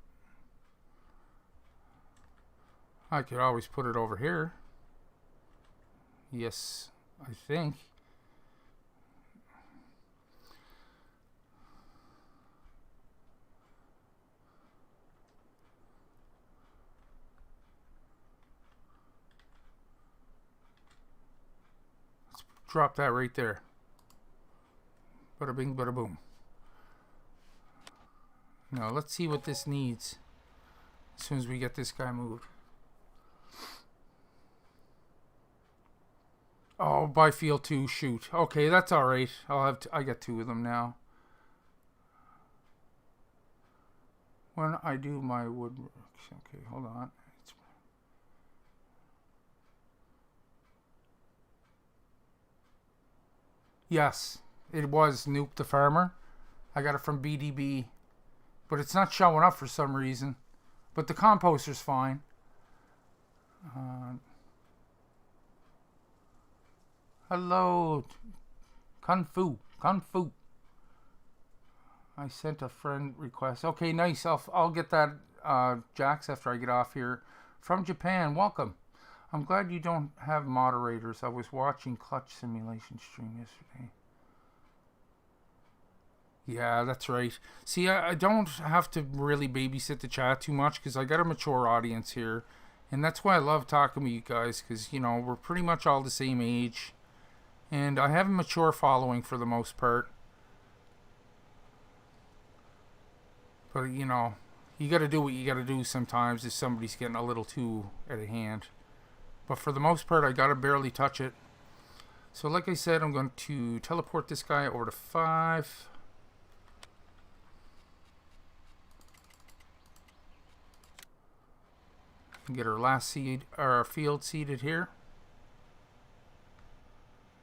[SPEAKER 1] I could always put it over here. Yes, I think. Let's drop that right there. Bada bing, bada boom. Now let's see what this needs as soon as we get this guy moved. Oh, by field 2, shoot. Okay, that's all right. I got 2 of them now. When I do my woodwork. Okay, hold on. Yes, it was Nuke the Farmer. I got it from BDB. But it's not showing up for some reason. But the composter's fine. Hello, Kung Fu. I sent a friend request. Okay, nice. I'll get that, Jax, after I get off here. From Japan, welcome. I'm glad you don't have moderators. I was watching Clutch Simulation stream yesterday. Yeah, that's right. See, I don't have to really babysit the chat too much because I got a mature audience here. And that's why I love talking with you guys because, you know, we're pretty much all the same age. And I have a mature following for the most part. But, you know, you got to do what you got to do sometimes if somebody's getting a little too out of hand. But for the most part, I got to barely touch it. So like I said, I'm going to teleport this guy over to 5. Get our last seed, our field seeded here.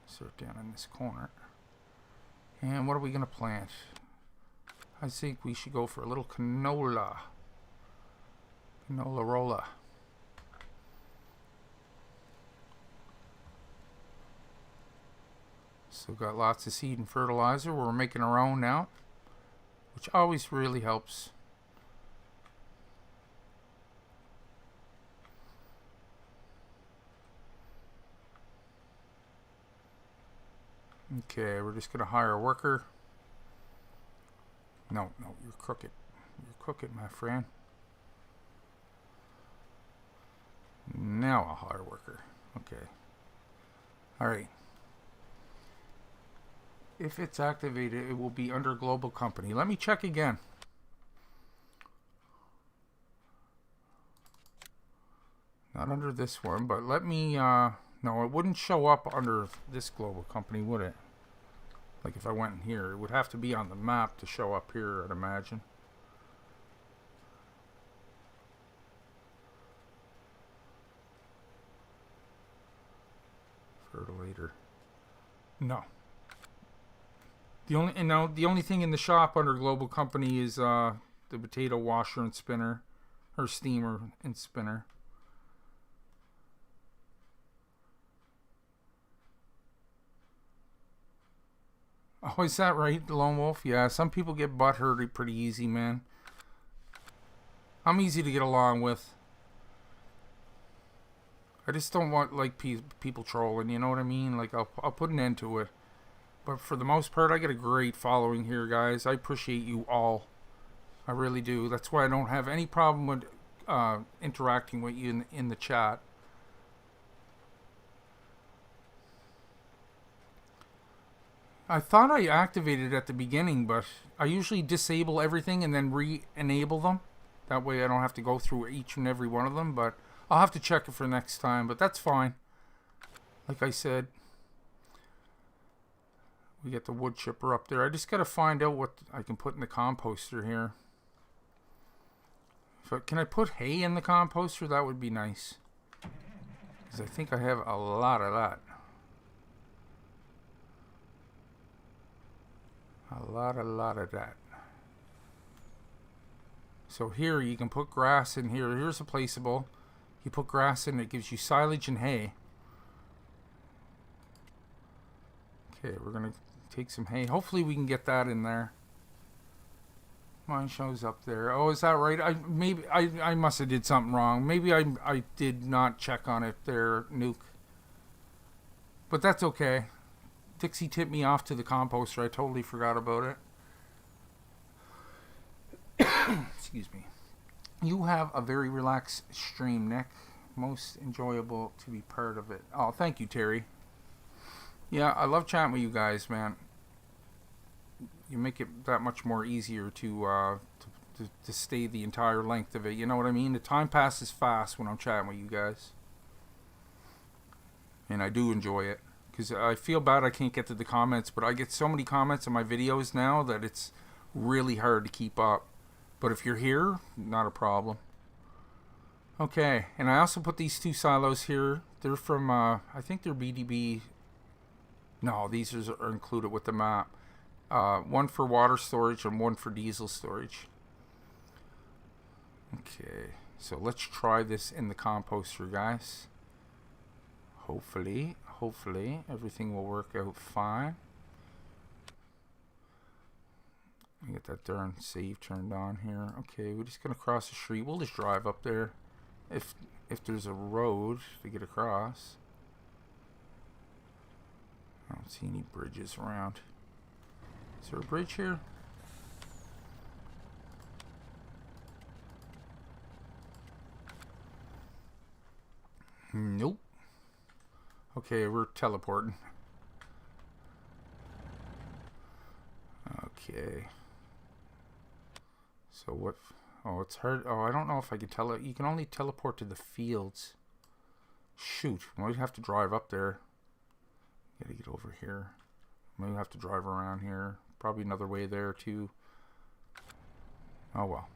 [SPEAKER 1] Start down in this corner. And what are we going to plant? I think we should go for a little canola. Canola rolla. Still got lots of seed and fertilizer. We're making our own now, which always really helps. Okay, we're just going to hire a worker. No, you're crooked. You're crooked, my friend. Now I'll hire a worker. Okay. Alright. If it's activated, it will be under global company. Let me check again. Not under this one, but let me, no, it wouldn't show up under this global company, would it? Like if I went in here, it would have to be on the map to show up here, I'd imagine. Fertilizer. No. The only thing in the shop under global company is the potato washer and spinner, or steamer and spinner. Oh, is that right, Lone Wolf? Yeah, some people get butthurt pretty easy, man. I'm easy to get along with. I just don't want, like, people trolling, you know what I mean? Like, I'll put an end to it. But for the most part, I get a great following here, guys. I appreciate you all. I really do. That's why I don't have any problem with interacting with you in the chat. I thought I activated it at the beginning, but I usually disable everything and then re-enable them. That way I don't have to go through each and every one of them, but I'll have to check it for next time, but that's fine. Like I said, we get the wood chipper up there. I just got to find out what I can put in the composter here. Can I put hay in the composter? That would be nice. Because I think I have a lot of that. A lot of that. So here you can put grass in here. Here's a placeable. You put grass in, it gives you silage and hay. Okay, we're going to take some hay. Hopefully we can get that in there. Mine shows up there. Oh, is that right? I must have did something wrong. Maybe I did not check on it there, Nuke. But that's okay. Dixie tipped me off to the composter. I totally forgot about it. Excuse me. You have a very relaxed stream, Nick. Most enjoyable to be part of it. Oh, thank you, Terry. Yeah, I love chatting with you guys, man. You make it that much more easier to stay the entire length of it. You know what I mean? The time passes fast when I'm chatting with you guys. And I do enjoy it. Because I feel bad I can't get to the comments, but I get so many comments on my videos now that it's really hard to keep up. But if you're here, not a problem. Okay, and I also put these two silos here. They're from, I think they're BDB. No, these are included with the map. One for water storage and one for diesel storage. Okay, so let's try this in the composter, guys. Hopefully everything will work out fine. Let me get that darn save turned on here. Okay, we're just gonna cross the street. We'll just drive up there if there's a road to get across. I don't see any bridges around. Is there a bridge here? Nope. Okay, we're teleporting. Okay. So what? Oh, it's hard. Oh, I don't know if I can tell it. You can only teleport to the fields. Shoot, might have to drive up there. Gotta get over here. Maybe have to drive around here. Probably another way there too. Oh well.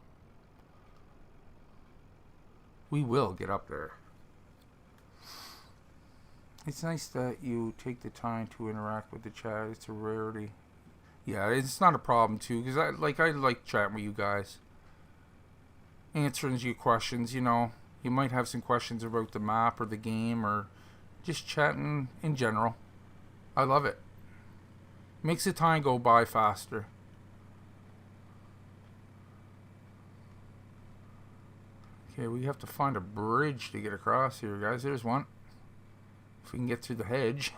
[SPEAKER 1] We will get up there. It's nice that you take the time to interact with the chat. It's a rarity. Yeah, it's not a problem too, because I like chatting with you guys, answering your questions. You know, you might have some questions about the map or the game, or just chatting in general. I love it. Makes the time go by faster. Okay, we have to find a bridge to get across here, guys. There's one. If we can get through the hedge.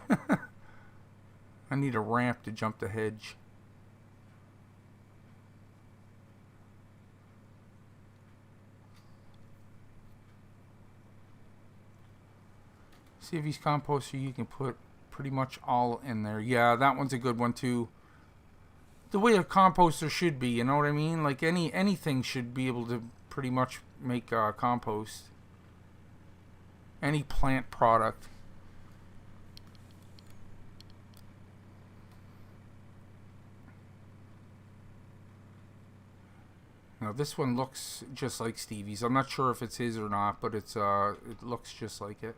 [SPEAKER 1] I need a ramp to jump the hedge. See if he's composter, you can put pretty much all in there. Yeah, that one's a good one too. The way a composter should be, you know what I mean? Like anything should be able to pretty much make compost. Any plant product. Now this one looks just like Stevie's. I'm not sure if it's his or not, but it's it looks just like it.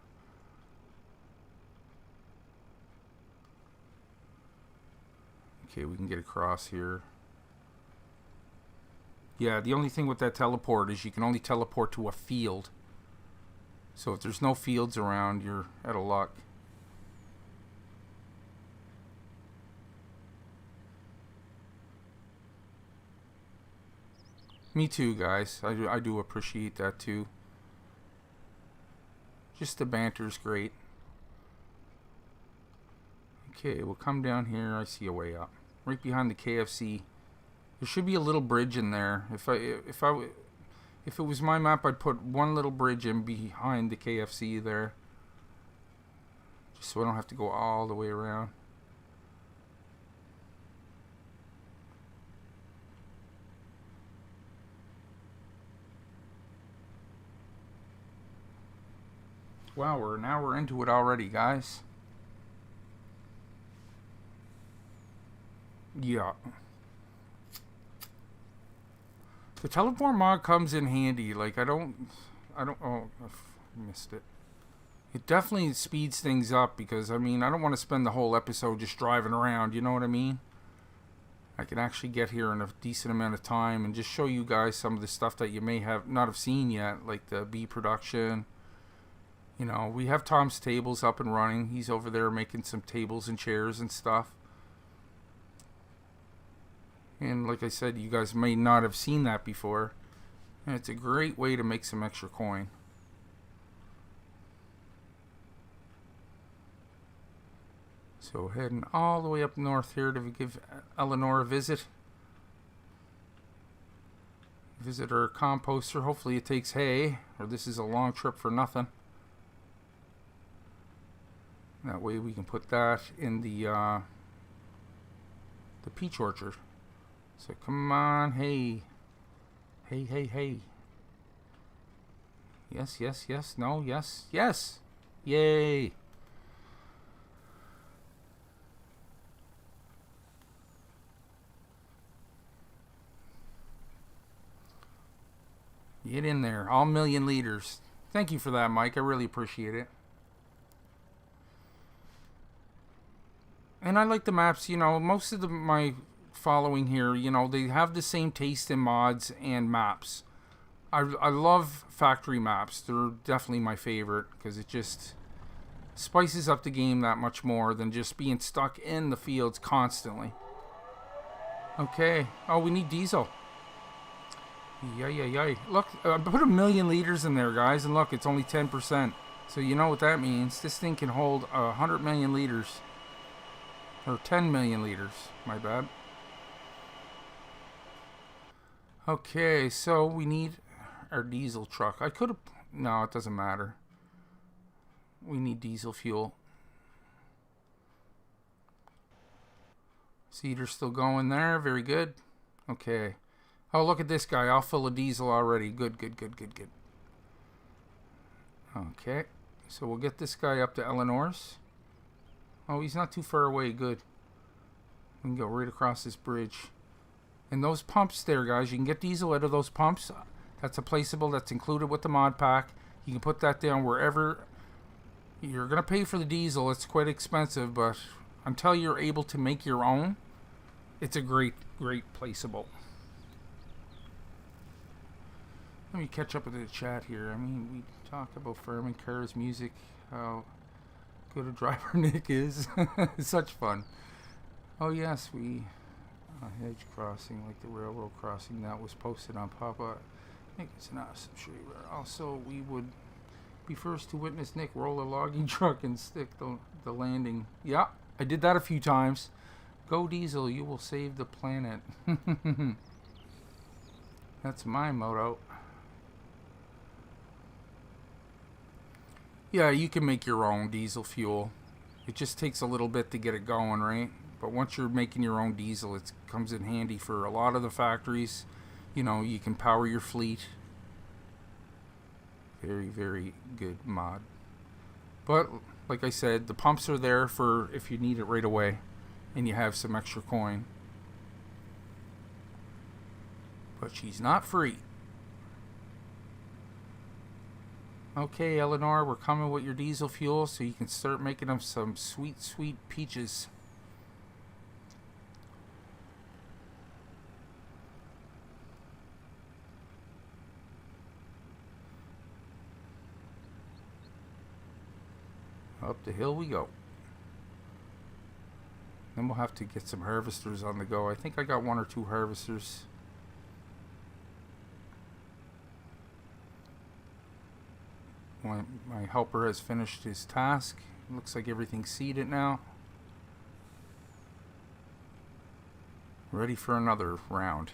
[SPEAKER 1] Okay, we can get across here. Yeah, the only thing with that teleport is you can only teleport to a field. So if there's no fields around, you're out of luck. Me too, guys. I do appreciate that too. Just the banter's great. Okay, we'll come down here. I see a way up. Right behind the KFC. There should be a little bridge in there. If it was my map, I'd put one little bridge in behind the KFC there. Just so I don't have to go all the way around. Wow, we're into it already, guys. Yeah. The teleport mod comes in handy. Like I don't oh, I missed it. It definitely speeds things up because I mean, I don't want to spend the whole episode just driving around, you know what I mean? I can actually get here in a decent amount of time and just show you guys some of the stuff that you may not have seen yet, like the bee production. You know, we have Tom's tables up and running. He's over there making some tables and chairs and stuff. And like I said, you guys may not have seen that before. And it's a great way to make some extra coin. So heading all the way up north here to give Eleanor a visit. Visit her composter. Hopefully it takes hay, or this is a long trip for nothing. That way we can put that in the peach orchard. So come on, hey. Hey, hey, hey. Yes, yes, yes, no, yes, yes. Yay. Get in there, all million liters. Thank you for that, Mike. I really appreciate it. And I like the maps, you know, most of my following here, you know, they have the same taste in mods and maps. I love factory maps. They're definitely my favorite because it just spices up the game that much more than just being stuck in the fields constantly. Okay. Oh, we need diesel. Yay. Look, I put 1,000,000 liters in there, guys, and look, it's only 10%. So you know what that means. This thing can hold 100 million liters. Or 10 million liters. My bad. Okay, so we need our diesel truck. I could have... No, it doesn't matter. We need diesel fuel. Seeder's still going there. Very good. Okay. Oh, look at this guy. I'll fill a diesel already. Good. Okay. So we'll get this guy up to Eleanor's. Oh, he's not too far away. Good. We can go right across this bridge. And those pumps there, guys, you can get diesel out of those pumps. That's a placeable that's included with the mod pack. You can put that down wherever. You're going to pay for the diesel. It's quite expensive, but until you're able to make your own, it's a great placeable. Let me catch up with the chat here. I mean, we talked about farming, cars, music, how good a driver Nick is. It's such fun. Oh yes, we hedge crossing like the railroad crossing that was posted on Papa. I think it's an awesome tree. Also, we would be first to witness Nick roll a logging truck and stick the landing. Yeah, I did that a few times. Go diesel, you will save the planet. That's my motto. Yeah, you can make your own diesel fuel. It just takes a little bit to get it going, right? But once you're making your own diesel, it comes in handy for a lot of the factories. You know, you can power your fleet. Very good mod. But, like I said, the pumps are there for if you need it right away and you have some extra coin. But she's not free. Okay, Eleanor, we're coming with your diesel fuel so you can start making them some sweet peaches. Up the hill we go. Then we'll have to get some harvesters on the go. I think I got 1 or 2 harvesters. My helper has finished his task. Looks like everything's seeded now. Ready for another round.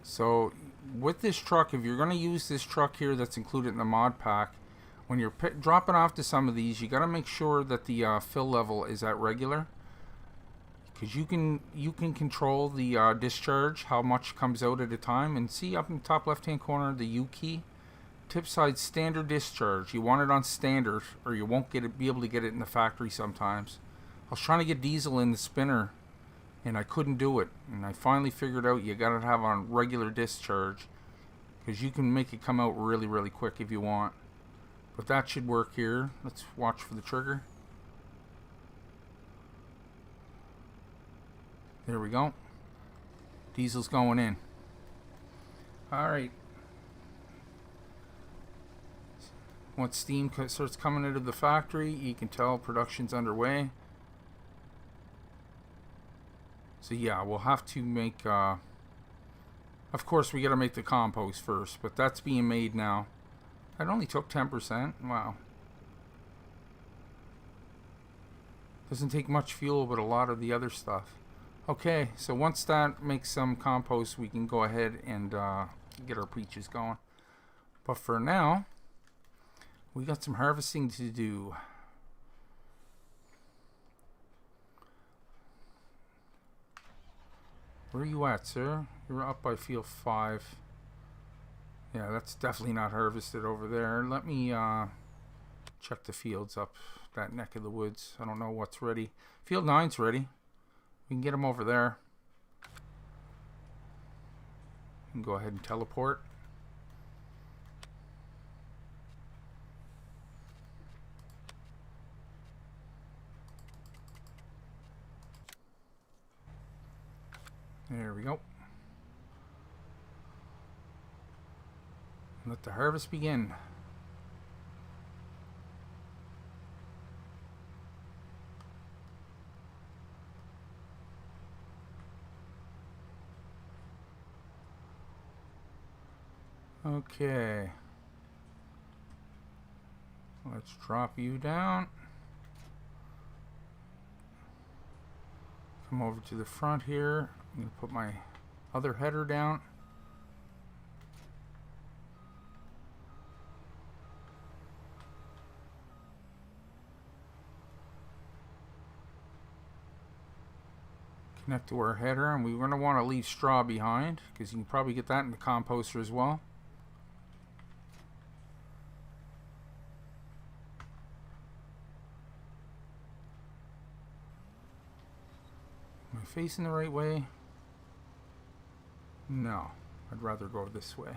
[SPEAKER 1] So with this truck, if you're going to use this truck here that's included in the mod pack, when you're dropping off to some of these, you got to make sure that the fill level is at regular, because you can control the discharge, how much comes out at a time. And see up in the top left hand corner, the U key, tip side standard discharge. You want it on standard or you won't be able to get it in the factory sometimes. I was trying to get diesel in the spinner and I couldn't do it, and I finally figured out you gotta have on regular discharge, because you can make it come out really quick if you want. But that should work here. Let's watch for the trigger. There we go. Diesel's going in. Alright. Once steam starts coming out of the factory, you can tell production's underway. So yeah, we'll have to make, of course we gotta make the compost first, but that's being made now. That only took 10%, wow. Doesn't take much fuel, but a lot of the other stuff. Okay, so once that makes some compost, we can go ahead and get our peaches going. But for now, we got some harvesting to do. Where are you at, sir? You're up by field 5. Yeah, that's definitely not harvested over there. Let me check the fields up that neck of the woods. I don't know what's ready. Field 9's ready. We can get them over there. We can go ahead and teleport. There we go. Let the harvest begin. Okay. Let's drop you down. Come over to the front here. I'm going to put my other header down. Connect to our header, and we're going to want to leave straw behind because you can probably get that in the composter as well. Am I facing the right way? No, I'd rather go this way.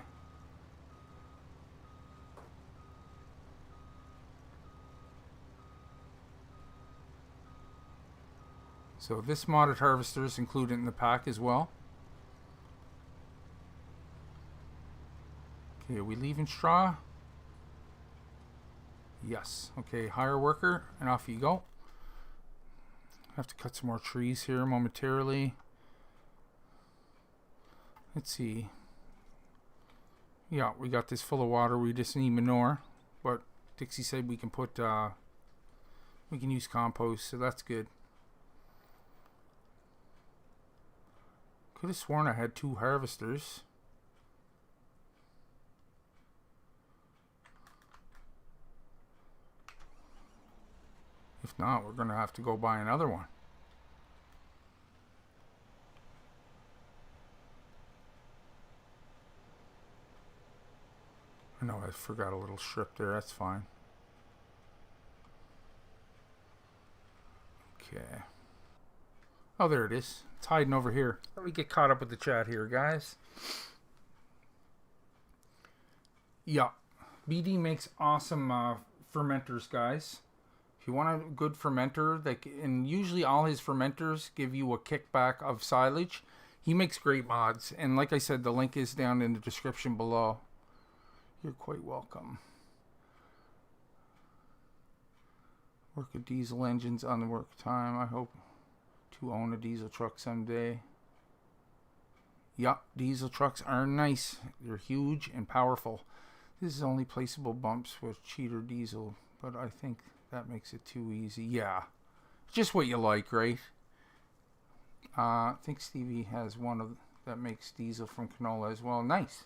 [SPEAKER 1] So this modded harvester is included in the pack as well. Okay, are we leaving straw? Yes. Okay, hire worker, and off you go. Have to cut some more trees here momentarily. Let's see. Yeah, we got this full of water. We just need manure, but Dixie said we can put we can use compost, so that's good. Could have sworn I had 2 harvesters. If not, we're going to have to go buy another one. I know I forgot a little strip there. That's fine. Okay. Oh, there it is. It's hiding over here. Let me get caught up with the chat here, guys. Yeah. BD makes awesome fermenters, guys. If you want a good fermenter, and usually all his fermenters give you a kickback of silage. He makes great mods. And like I said, the link is down in the description below. You're quite welcome. Work with diesel engines on the work time. I hope to own a diesel truck someday. Yup, diesel trucks are nice. They're huge and powerful. This is only placeable bumps with cheater diesel, but I think that makes it too easy. Yeah, just what you like, right? I think Stevie has one of that makes diesel from canola as well. Nice.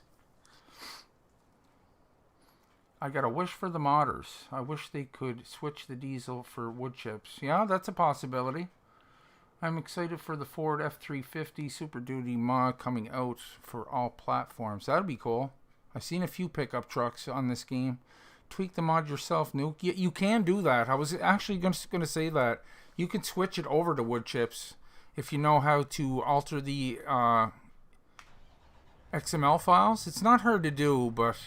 [SPEAKER 1] I got a wish for the modders. I wish they could switch the diesel for wood chips. Yeah, that's a possibility. I'm excited for the Ford F350 Super Duty mod coming out for all platforms. That'd be cool. I've seen a few pickup trucks on this game. Tweak the mod yourself, Nuke. You can do that. I was actually going to say that. You can switch it over to wood chips if you know how to alter the XML files. It's not hard to do, but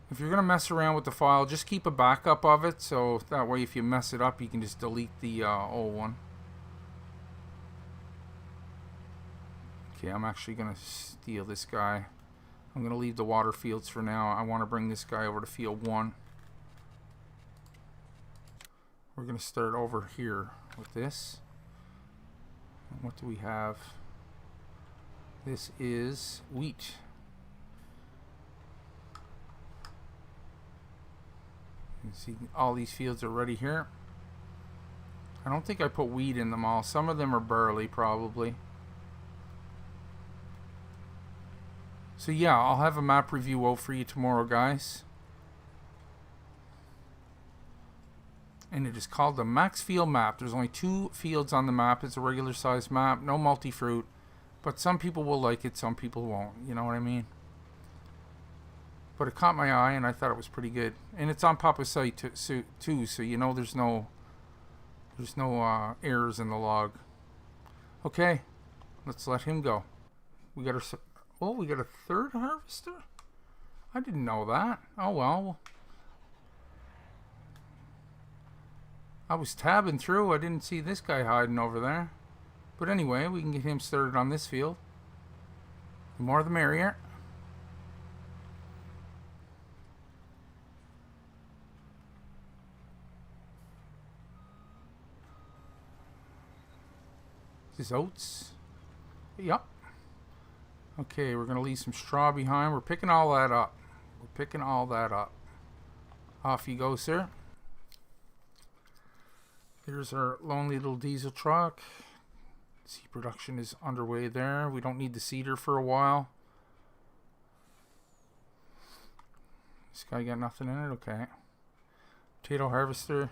[SPEAKER 1] if you're going to mess around with the file, just keep a backup of it, so that way if you mess it up, you can just delete the old one. Okay, I'm actually going to steal this guy. I'm going to leave the water fields for now. I want to bring this guy over to field 1. We're going to start over here with this. And what do we have? This is wheat. You can see all these fields are ready here. I don't think I put wheat in them all. Some of them are barley probably. So yeah, I'll have a map review out for you tomorrow, guys. And it is called the Max Field Map. There's only 2 fields on the map. It's a regular size map, no multi-fruit. But some people will like it, some people won't. You know what I mean? But it caught my eye and I thought it was pretty good. And it's on Papa's site too, so you know there's no errors in the log. Okay, let's let him go. We got our... Oh, we got a 3rd harvester? I didn't know that. Oh, well. I was tabbing through. I didn't see this guy hiding over there. But anyway, we can get him started on this field. The more the merrier. his oats. Yep. Okay, we're going to leave some straw behind. We're picking all that up. We're picking all that up. Off you go, sir. Here's our lonely little diesel truck. Seed production is underway there. We don't need the seeder for a while. This guy got nothing in it? Okay. Potato harvester.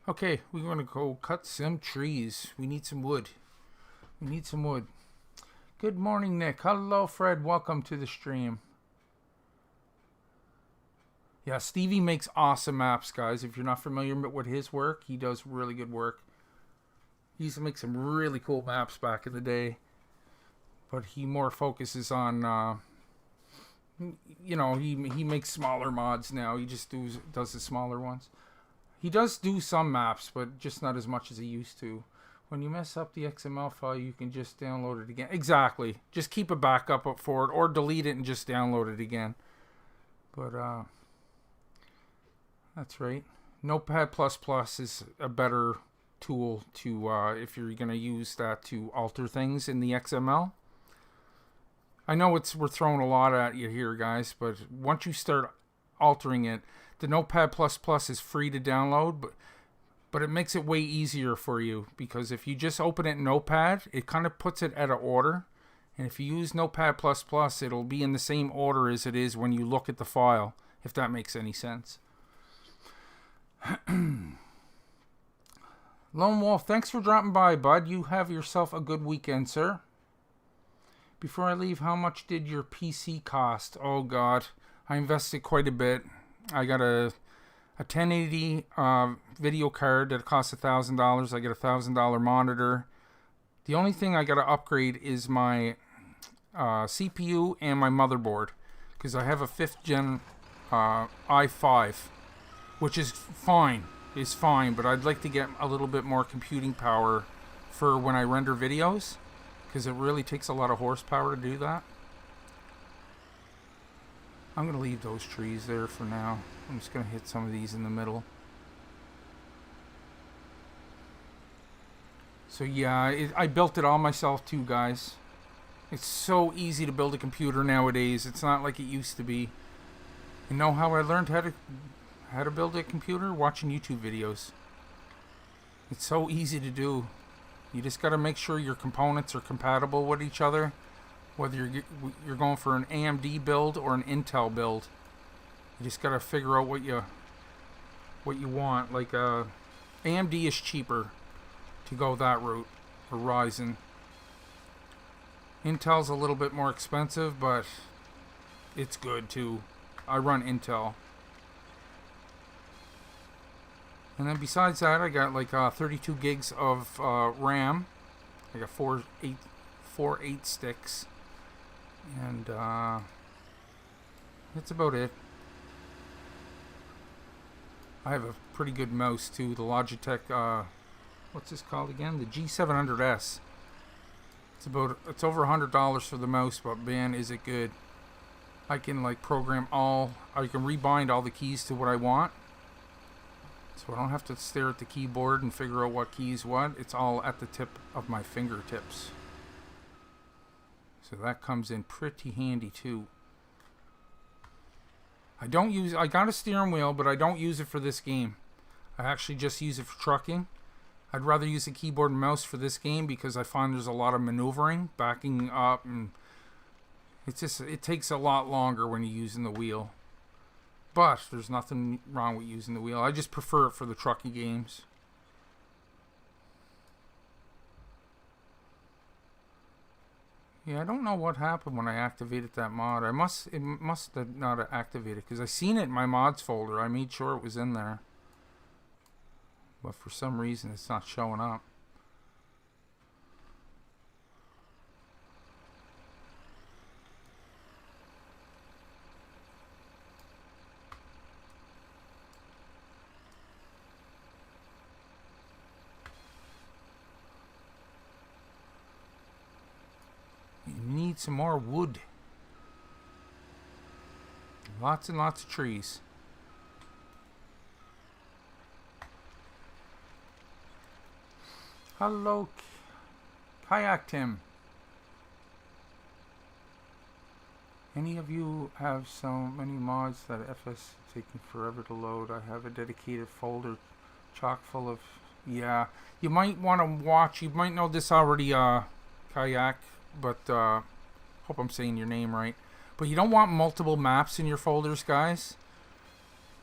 [SPEAKER 1] Okay, we're going to go cut some trees. We need some wood. We need some wood. Good morning, Nick. Hello, Fred. Welcome to the stream. Yeah, Stevie makes awesome maps, guys. If you're not familiar with his work, he does really good work. He used to make some really cool maps back in the day. But he more focuses on, you know, he makes smaller mods now. He just does the smaller ones. He does do some maps, but just not as much as he used to. When you mess up the XML file, you can just download it again. Exactly. Just keep a backup up for it, or delete it and just download it again. But, that's right. Notepad++ is a better tool to, if you're going to use that to alter things in the XML. I know we're throwing a lot at you here, guys, but once you start altering it, the Notepad++ is free to download, but it makes it way easier for you, because if you just open it in Notepad, it kind of puts it out of order. And if you use Notepad++, it'll be in the same order as it is when you look at the file, if that makes any sense. Lone Wolf, thanks for dropping by, bud. You have yourself a good weekend, sir. Before I leave, how much did your PC cost? Oh, God. I invested quite a bit. I got a 1080 video card that costs $1,000. I get a $1,000 monitor. The only thing I got to upgrade is my CPU and my motherboard, because I have a 5th gen i5, which is fine. It's fine, but I'd like to get a little bit more computing power for when I render videos, because it really takes a lot of horsepower to do that. I'm going to leave those trees there for now. I'm just going to hit some of these in the middle. So yeah, I built it all myself too, guys. It's so easy to build a computer nowadays. It's not like it used to be. You know how I learned how to build a computer? Watching YouTube videos. It's so easy to do. You just got to make sure your components are compatible with each other. Whether you're going for an AMD build or an Intel build, you just gotta figure out what you want. Like AMD is cheaper to go that route, or Ryzen. Intel's a little bit more expensive, but it's good too. I run Intel. And then besides that, I got like 32 gigs of RAM. I got four 8 sticks. And that's about it. I have a pretty good mouse too, the Logitech, what's this called again? The G700S. It's over $100 for the mouse, but man, is it good. I can like program I can rebind all the keys to what I want. So I don't have to stare at the keyboard and figure out what keys what. It's all at the tip of my fingertips. So that comes in pretty handy too. I got a steering wheel, but I don't use it for this game. I actually just use it for trucking. I'd rather use a keyboard and mouse for this game because I find there's a lot of maneuvering, backing up, and it takes a lot longer when you're using the wheel. But there's nothing wrong with using the wheel. I just prefer it for the trucking games. Yeah, I don't know what happened when I activated that mod. It must have not activated, because I seen it in my mods folder. I made sure it was in there. But for some reason it's not showing up. Need some more wood. Lots and lots of trees. Hello Kayak Tim. Any of you have so many mods that FS is taking forever to load? I have a dedicated folder chock full of... Yeah, you might want to watch. You might know this already, Kayak, but hope I'm saying your name right. But you don't want multiple maps in your folders, guys.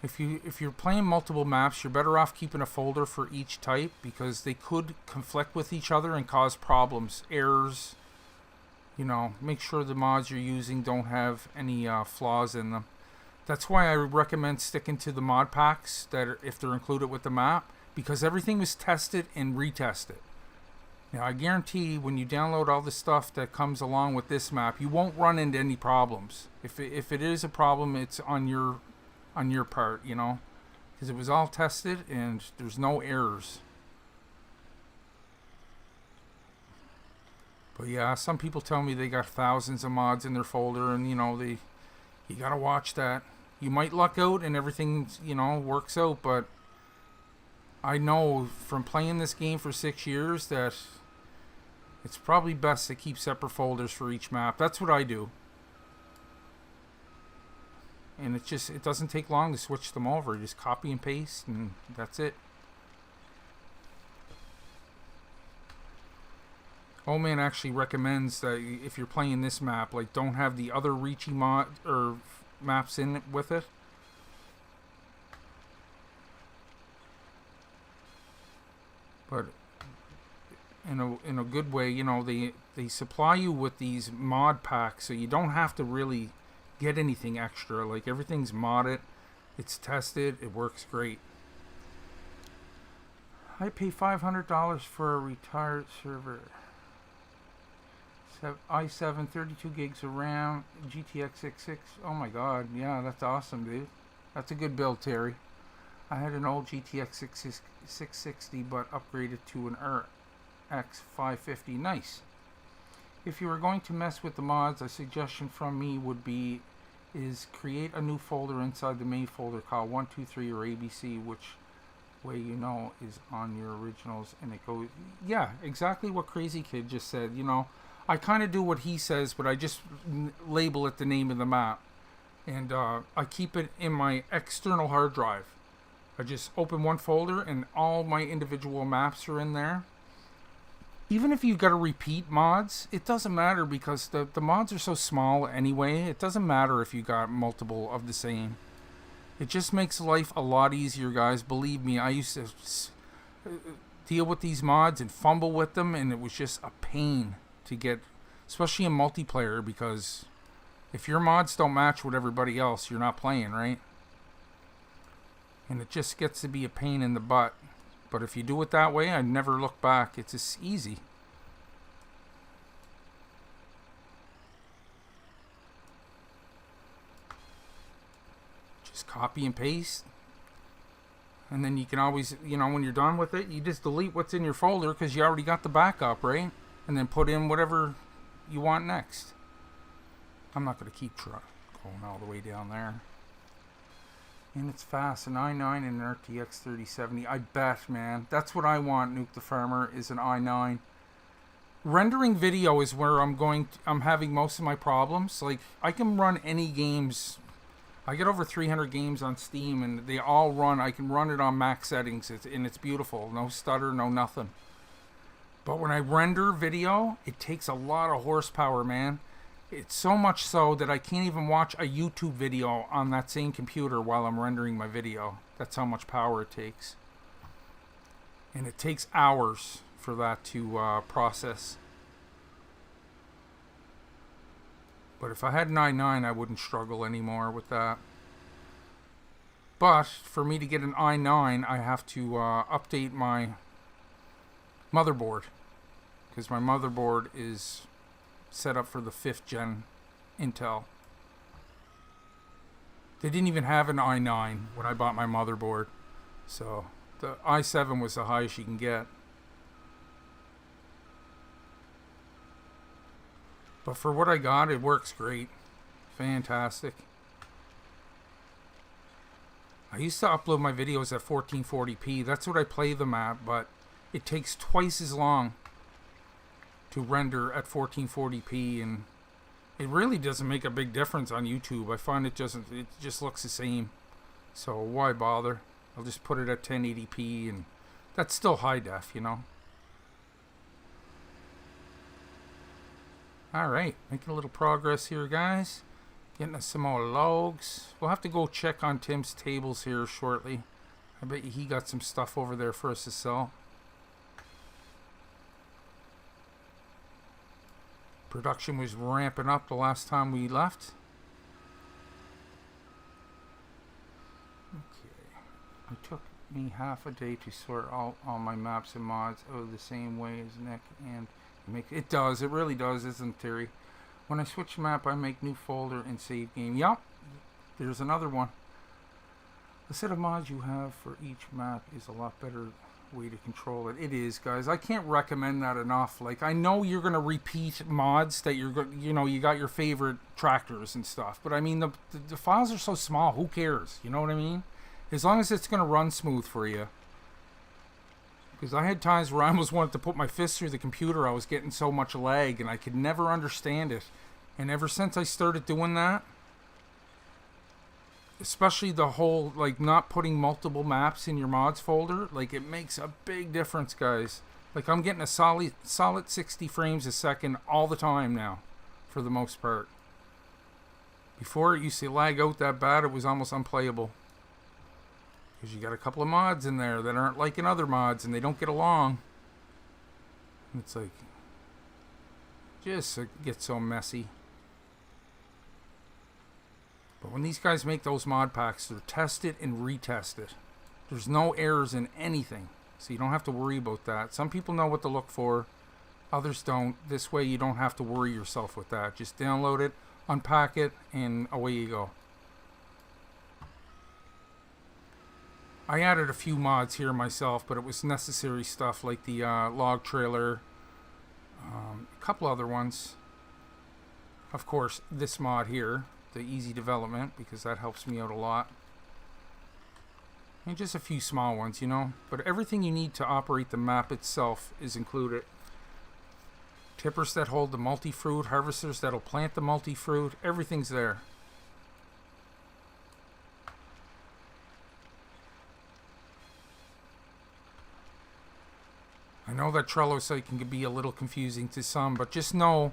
[SPEAKER 1] If you're playing multiple maps, you're better off keeping a folder for each type, because they could conflict with each other and cause problems, errors. You know, make sure the mods you're using don't have any flaws in them. That's why I recommend sticking to the mod packs that are, if they're included with the map, because everything was tested and retested. Now, I guarantee when you download all the stuff that comes along with this map, you won't run into any problems. If it is a problem, it's on your part, you know, because it was all tested and there's no errors. But yeah, some people tell me they got thousands of mods in their folder, and you know, you gotta watch that. You might luck out and everything, you know, works out, but I know from playing this game for 6 years that it's probably best to keep separate folders for each map. That's what I do. And it doesn't take long to switch them over. You just copy and paste, and that's it. Old Man actually recommends that if you're playing this map, like, don't have the other Ricci mod or maps in it with it. But in a good way, you know, they supply you with these mod packs, so you don't have to really get anything extra. Like, everything's modded, it's tested, it works great. I pay $500 for a retired server. i7, 32 gigs of RAM, GTX 66. Oh my god, yeah, that's awesome, dude. That's a good build, Terry. I had an old GTX 660 but upgraded to an RX 550. Nice. If you were going to mess with the mods, a suggestion from me is create a new folder inside the main folder called 123 or ABC, which way you know is on your originals, and it goes, yeah, exactly what Crazy Kid just said. You know, I kind of do what he says, but I just label it the name of the map, and I keep it in my external hard drive. I just open one folder and all my individual maps are in there. Even if you got to repeat mods, it doesn't matter, because the mods are so small anyway. It doesn't matter if you got multiple of the same. It just makes life a lot easier, guys. Believe me, I used to deal with these mods and fumble with them, and it was just a pain to get, especially in multiplayer, because if your mods don't match with everybody else, you're not playing, right? And it just gets to be a pain in the butt. But if you do it that way, I never look back. It's just easy. Just copy and paste. And then you can always, you know, when you're done with it, you just delete what's in your folder, because you already got the backup, right? And then put in whatever you want next. I'm not going to keep going all the way down there. And it's fast, an i9 and an RTX 3070. I bet, man. That's what I want, Nuke the Farmer, is an i9. Rendering video is where I'm having most of my problems. Like, I can run any games. I get over 300 games on Steam, and they all run. I can run it on max settings, and it's beautiful. No stutter, no nothing. But when I render video, it takes a lot of horsepower, man. It's so much so that I can't even watch a YouTube video on that same computer while I'm rendering my video. That's how much power it takes. And it takes hours for that to process. But if I had an i9, I wouldn't struggle anymore with that. But for me to get an i9, I have to update my motherboard, because my motherboard is set up for the 5th gen Intel. They didn't even have an i9 when I bought my motherboard, so the i7 was the highest you can get. But for what I got, it works great. Fantastic. I used to upload my videos at 1440p. That's what I play them at, but it takes twice as long. to render at 1440p, and it really doesn't make a big difference on YouTube. I find it just looks the same. So why bother? I'll just put it at 1080p, and that's still high def, you know. Alright, making a little progress here, guys. Getting us some more logs. We'll have to go check on Tim's tables here shortly. I bet you he got some stuff over there for us to sell. Production was ramping up the last time we left. Okay. It took me half a day to sort out all my maps and mods the same way as Nick, and it does. It really does, isn't it, Terry? When I switch map, I make new folder and save game. Yup. There's another one. The set of mods you have for each map is a lot better way to control it. It is, guys. I can't recommend that enough. Like, I know you're gonna repeat mods that you got your favorite tractors and stuff, but I mean the files are so small. Who cares? You know what I mean? As long as it's gonna run smooth for you. Because I had times where I almost wanted to put my fist through the computer. I was getting so much lag, and I could never understand it. And ever since I started doing that, especially the whole, like, not putting multiple maps in your mods folder, like, it makes a big difference, guys. Like, I'm getting a solid 60 frames a second all the time now, for the most part. Before, it used to lag out that bad, it was almost unplayable. Because you got a couple of mods in there that aren't like in other mods, and they don't get along. It's like, just it gets so messy. But when these guys make those mod packs, they're tested and retested. There's no errors in anything, so you don't have to worry about that. Some people know what to look for, others don't. This way you don't have to worry yourself with that. Just download it, unpack it, and away you go. I added a few mods here myself, but it was necessary stuff like the log trailer, a couple other ones. Of course, this mod here, the easy development, because that helps me out a lot. And just a few small ones, you know. But everything you need to operate the map itself is included. Tippers that hold the multi-fruit, harvesters that'll plant the multi-fruit, everything's there. I know that Trello site can be a little confusing to some, but just know,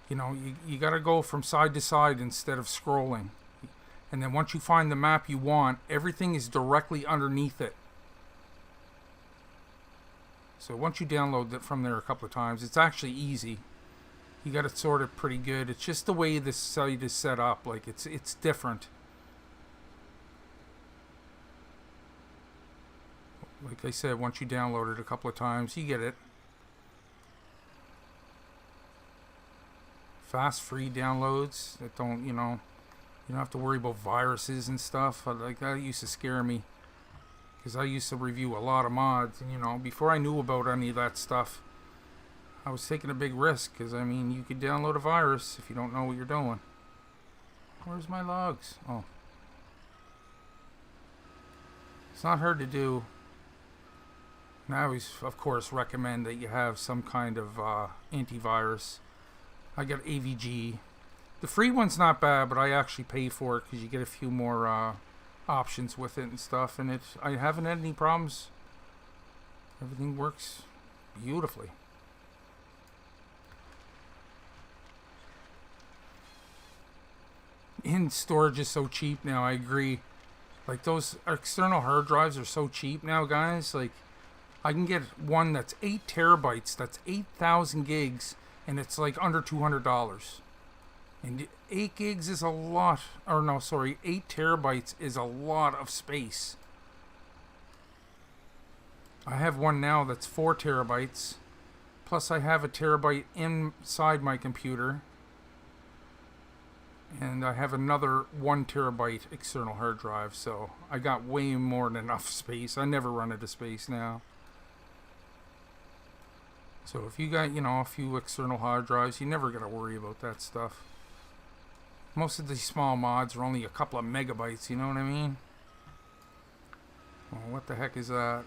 [SPEAKER 1] you know, you got to go from side to side instead of scrolling. And then once you find the map you want, everything is directly underneath it. So once you download it from there a couple of times, it's actually easy. You got it sorted pretty good. It's just the way this site is set up. Like, it's different. Like I said, once you download it a couple of times, you get it. Fast, free downloads that don't, you know, you don't have to worry about viruses and stuff. Like, that used to scare me. Because I used to review a lot of mods, and, you know, before I knew about any of that stuff, I was taking a big risk. Because, I mean, you could download a virus if you don't know what you're doing. Where's my logs? Oh. It's not hard to do. And I always, of course, recommend that you have some kind of antivirus. I got EVGA. The free one's not bad, but I actually pay for it because you get a few more options with it and stuff. And I haven't had any problems. Everything works beautifully. And storage is so cheap now, I agree. Like, those external hard drives are so cheap now, guys. Like, I can get one that's 8 terabytes, that's 8,000 gigs, and it's like under $200. And 8 gigs is a lot, or no, sorry, 8 terabytes is a lot of space. I have one now that's 4 terabytes, plus I have a terabyte inside my computer, and I have another 1 terabyte external hard drive, so I got way more than enough space. I never run out of space now. So if you got, you know, a few external hard drives, you never got to worry about that stuff. Most of these small mods are only a couple of megabytes, you know what I mean? Oh, what the heck is that?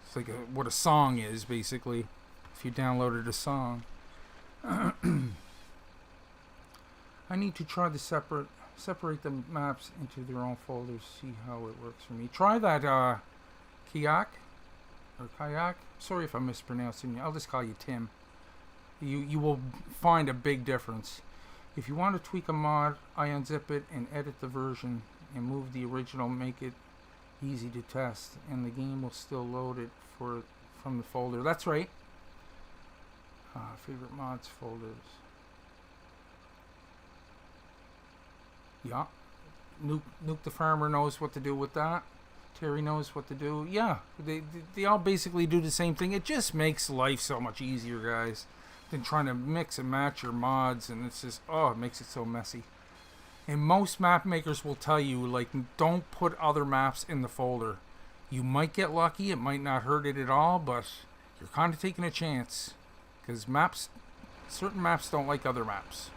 [SPEAKER 1] It's like what a song is, basically, if you downloaded a song. I need to try to separate the maps into their own folders, see how it works for me. Try that kayak. Sorry if I'm mispronouncing you. I'll just call you Tim. You will find a big difference. If you want to tweak a mod, I unzip it and edit the version and move the original, make it easy to test, and the game will still load it from the folder. That's right. Favorite mods folders. Yeah. Nuke the Farmer knows what to do with that. Terry knows what to do. Yeah, they all basically do the same thing. It just makes life so much easier, guys, than trying to mix and match your mods, and it's just, oh, it makes it so messy. And most map makers will tell you, like, don't put other maps in the folder. You might get lucky, it might not hurt it at all, but you're kind of taking a chance, because certain maps don't like other maps.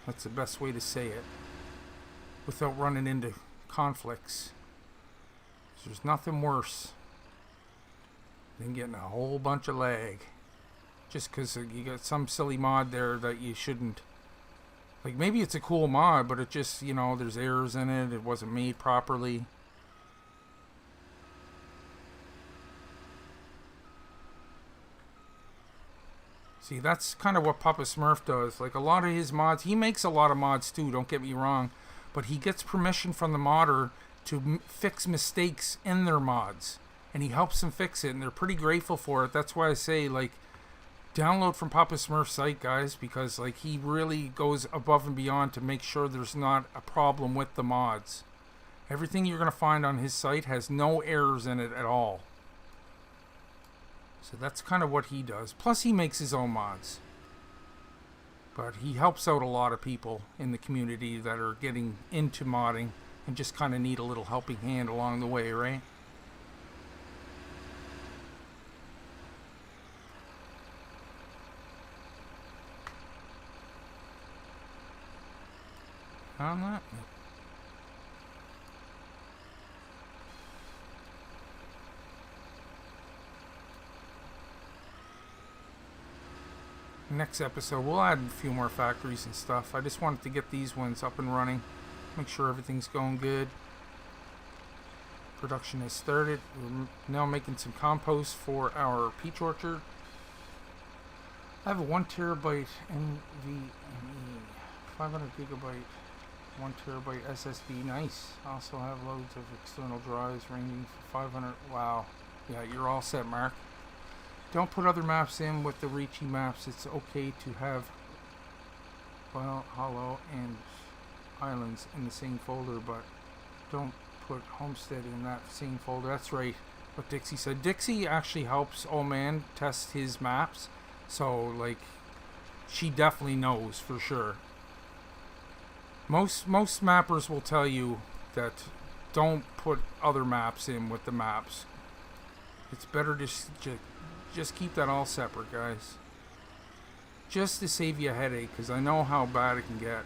[SPEAKER 1] That's the best way to say it, without running into conflicts. There's nothing worse than getting a whole bunch of lag just because you got some silly mod there that you shouldn't. Like, maybe it's a cool mod, but it just, you know, there's errors in it, it wasn't made properly. See, that's kind of what Papa Smurf does. Like, a lot of his mods, he makes a lot of mods too, don't get me wrong, but he gets permission from the modder to fix mistakes in their mods, and he helps them fix it, and they're pretty grateful for it. That's why I say, like, download from Papa Smurf's site, guys, because, like, he really goes above and beyond to make sure there's not a problem with the mods. Everything you're going to find on his site has no errors in it at all. So that's kind of what he does. Plus, he makes his own mods. But he helps out a lot of people in the community that are getting into modding and just kind of need a little helping hand along the way, right? On that. Next episode, we'll add a few more factories and stuff. I just wanted to get these ones up and running. Make sure everything's going good. Production has started. We're now making some compost for our peach orchard. I have a 1 terabyte NVMe, 500 gigabyte, 1 terabyte SSD. Nice. Also have loads of external drives ranging from 500. Wow. Yeah, you're all set, Mark. Don't put other maps in with the Ricci maps. It's okay to have Hollow and Islands in the same folder, but don't put Homestead in that same folder. That's right, what Dixie said. Dixie actually helps old man test his maps, so, like, she definitely knows for sure. Most mappers will tell you that don't put other maps in with the maps. It's better to just keep that all separate, guys. Just to save you a headache, because I know how bad it can get.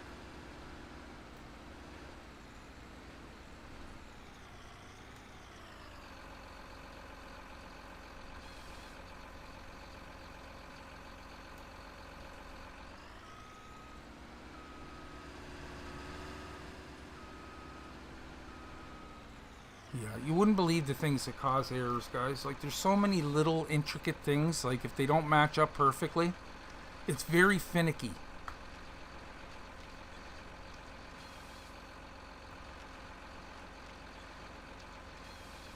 [SPEAKER 1] Yeah, you wouldn't believe the things that cause errors, guys. Like, there's so many little intricate things, like if they don't match up perfectly, it's very finicky.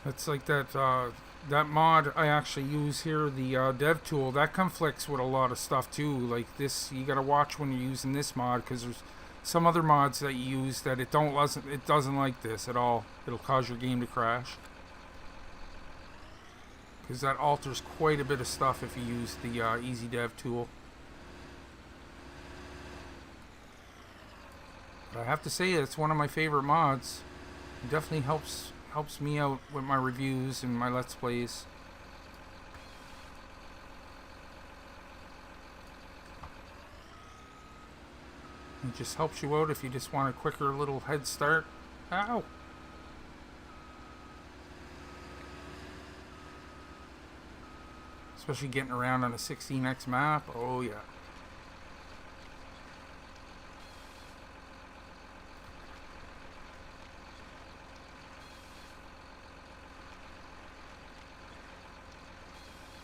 [SPEAKER 1] It's like that mod I actually use here, the dev tool, that conflicts with a lot of stuff too. Like this, you gotta watch when you're using this mod, because there's some other mods that you use that it doesn't like this at all. It'll cause your game to crash, because that alters quite a bit of stuff if you use the easy dev tool. But I have to say, it's one of my favorite mods. It definitely helps me out with my reviews and my let's plays. It just helps you out if you just want a quicker little head start. Ow! Especially getting around on a 16x map. Oh yeah.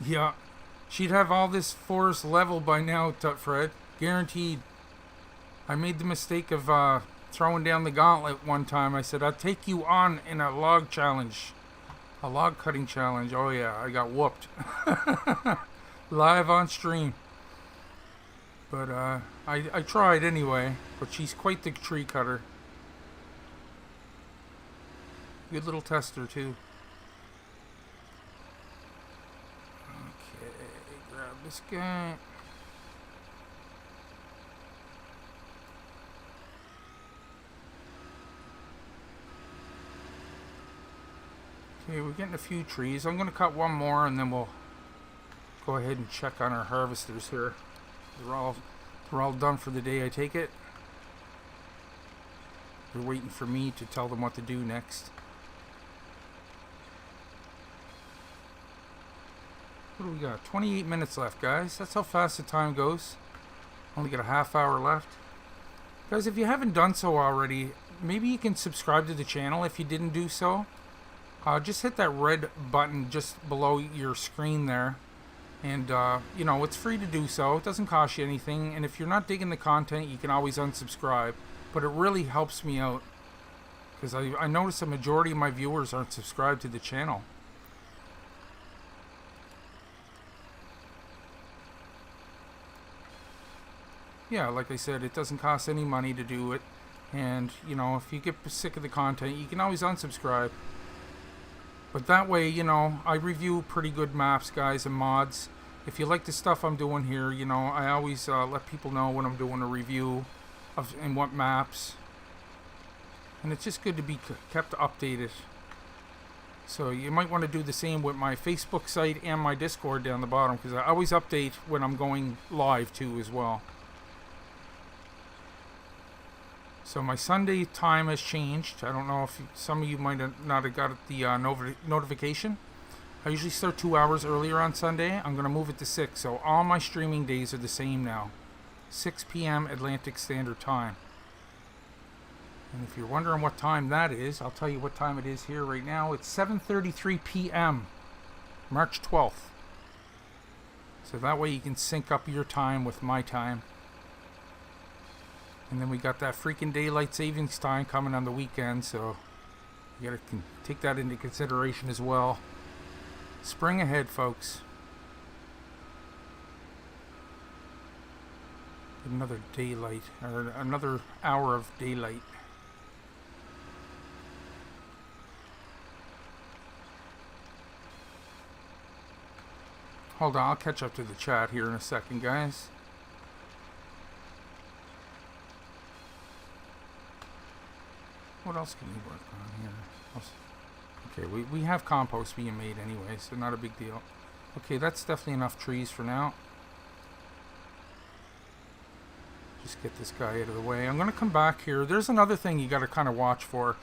[SPEAKER 1] Yeah. She'd have all this forest level by now, Fred. Guaranteed. I made the mistake of throwing down the gauntlet one time. I said, I'll take you on in a log challenge. A log cutting challenge. Oh yeah, I got whooped. Live on stream. But I tried anyway. But she's quite the tree cutter. Good little tester too. Okay, grab this guy. Okay, we're getting a few trees. I'm going to cut one more and then we'll go ahead and check on our harvesters here. They're all done for the day, I take it. They're waiting for me to tell them what to do next. What do we got? 28 minutes left, guys. That's how fast the time goes. Only got a half hour left. Guys, if you haven't done so already, maybe you can subscribe to the channel if you didn't do so. Just hit that red button just below your screen there. And, you know, it's free to do so. It doesn't cost you anything. And if you're not digging the content, you can always unsubscribe. But it really helps me out. Because I notice a majority of my viewers aren't subscribed to the channel. Yeah, like I said, it doesn't cost any money to do it. And, you know, if you get sick of the content, you can always unsubscribe. But that way, you know, I review pretty good maps, guys, and mods. If you like the stuff I'm doing here, you know, I always let people know when I'm doing a review of and what maps. And it's just good to be kept updated. So you might want to do the same with my Facebook site and my Discord down the bottom, because I always update when I'm going live too as well. So my Sunday time has changed. I don't know if some of you might not have got the notification. I usually start 2 hours earlier on Sunday. I'm going to move it to 6. So all my streaming days are the same now. 6 p.m. Atlantic Standard Time. And if you're wondering what time that is, I'll tell you what time it is here right now. It's 7:33 p.m. March 12th. So that way you can sync up your time with my time. And then we got that freaking daylight savings time coming on the weekend, so you gotta take that into consideration as well. Spring ahead, folks. Another daylight, or another hour of daylight. Hold on, I'll catch up to the chat here in a second, guys. What else can we work on here? Okay, we have compost being made anyway, so not a big deal. Okay, that's definitely enough trees for now. Just get this guy out of the way. I'm going to come back here. There's another thing you got to kind of watch for.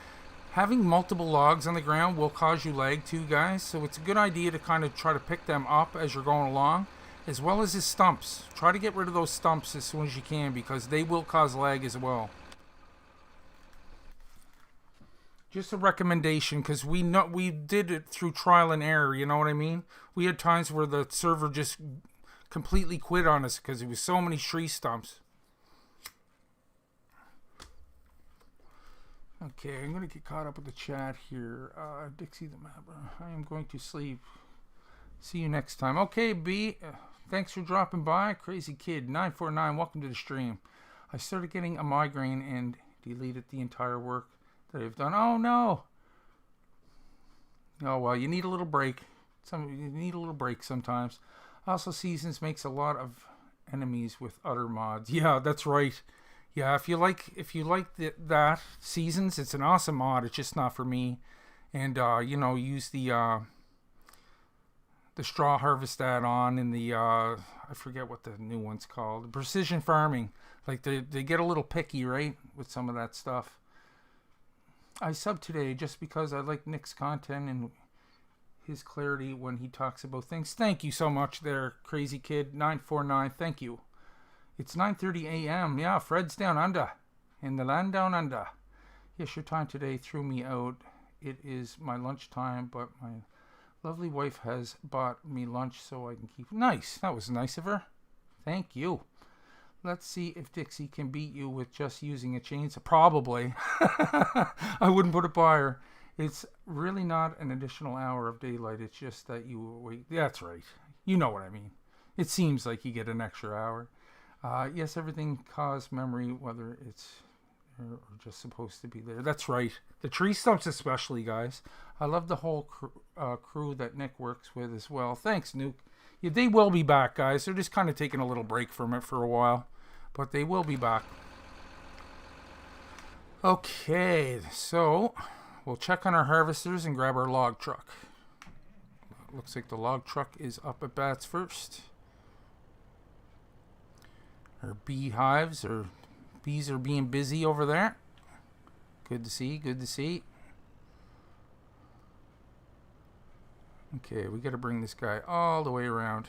[SPEAKER 1] Having multiple logs on the ground will cause you lag too, guys, so it's a good idea to kind of try to pick them up as you're going along, as well as the stumps. Try to get rid of those stumps as soon as you can, because they will cause lag as well. Just a recommendation, because we did it through trial and error, you know what I mean? We had times where the server just completely quit on us because there was so many tree stumps. Okay, I'm going to get caught up with the chat here. Dixie the Mapper, I am going to sleep. See you next time. Okay, B, thanks for dropping by. Crazy Kid 949, welcome to the stream. I started getting a migraine and deleted the entire work that I've done. Oh no. Oh well, you need a little break. You need a little break sometimes. Also, Seasons makes a lot of enemies with other mods. Yeah, that's right. Yeah, if you like that Seasons, it's an awesome mod. It's just not for me. And you know, use the straw harvest add-on and the I forget what the new one's called. Precision farming. Like they get a little picky, right, with some of that stuff. I subbed today just because I like Nick's content and his clarity when he talks about things. Thank you so much there, Crazy Kid 949. Thank you. It's 9:30 a.m. Yeah, Fred's down under. In the land down under. Yes, your time today threw me out. It is my lunchtime, but my lovely wife has bought me lunch so I can keep... Nice. That was nice of her. Thank you. Let's see if Dixie can beat you with just using a chainsaw. Probably. I wouldn't put it by her. It's really not an additional hour of daylight. It's just that you wait. That's right. You know what I mean. It seems like you get an extra hour. Yes, everything caused memory, whether it's or just supposed to be there. That's right. The tree stumps especially, guys. I love the whole crew that Nick works with as well. Thanks, Nuke. Yeah, they will be back, guys. They're just kind of taking a little break from it for a while. But they will be back. Okay, so we'll check on our harvesters and grab our log truck. Looks like the log truck is up at bats first. Our beehives, or bees are being busy over there. Good to see, good to see. Okay, we got to bring this guy all the way around.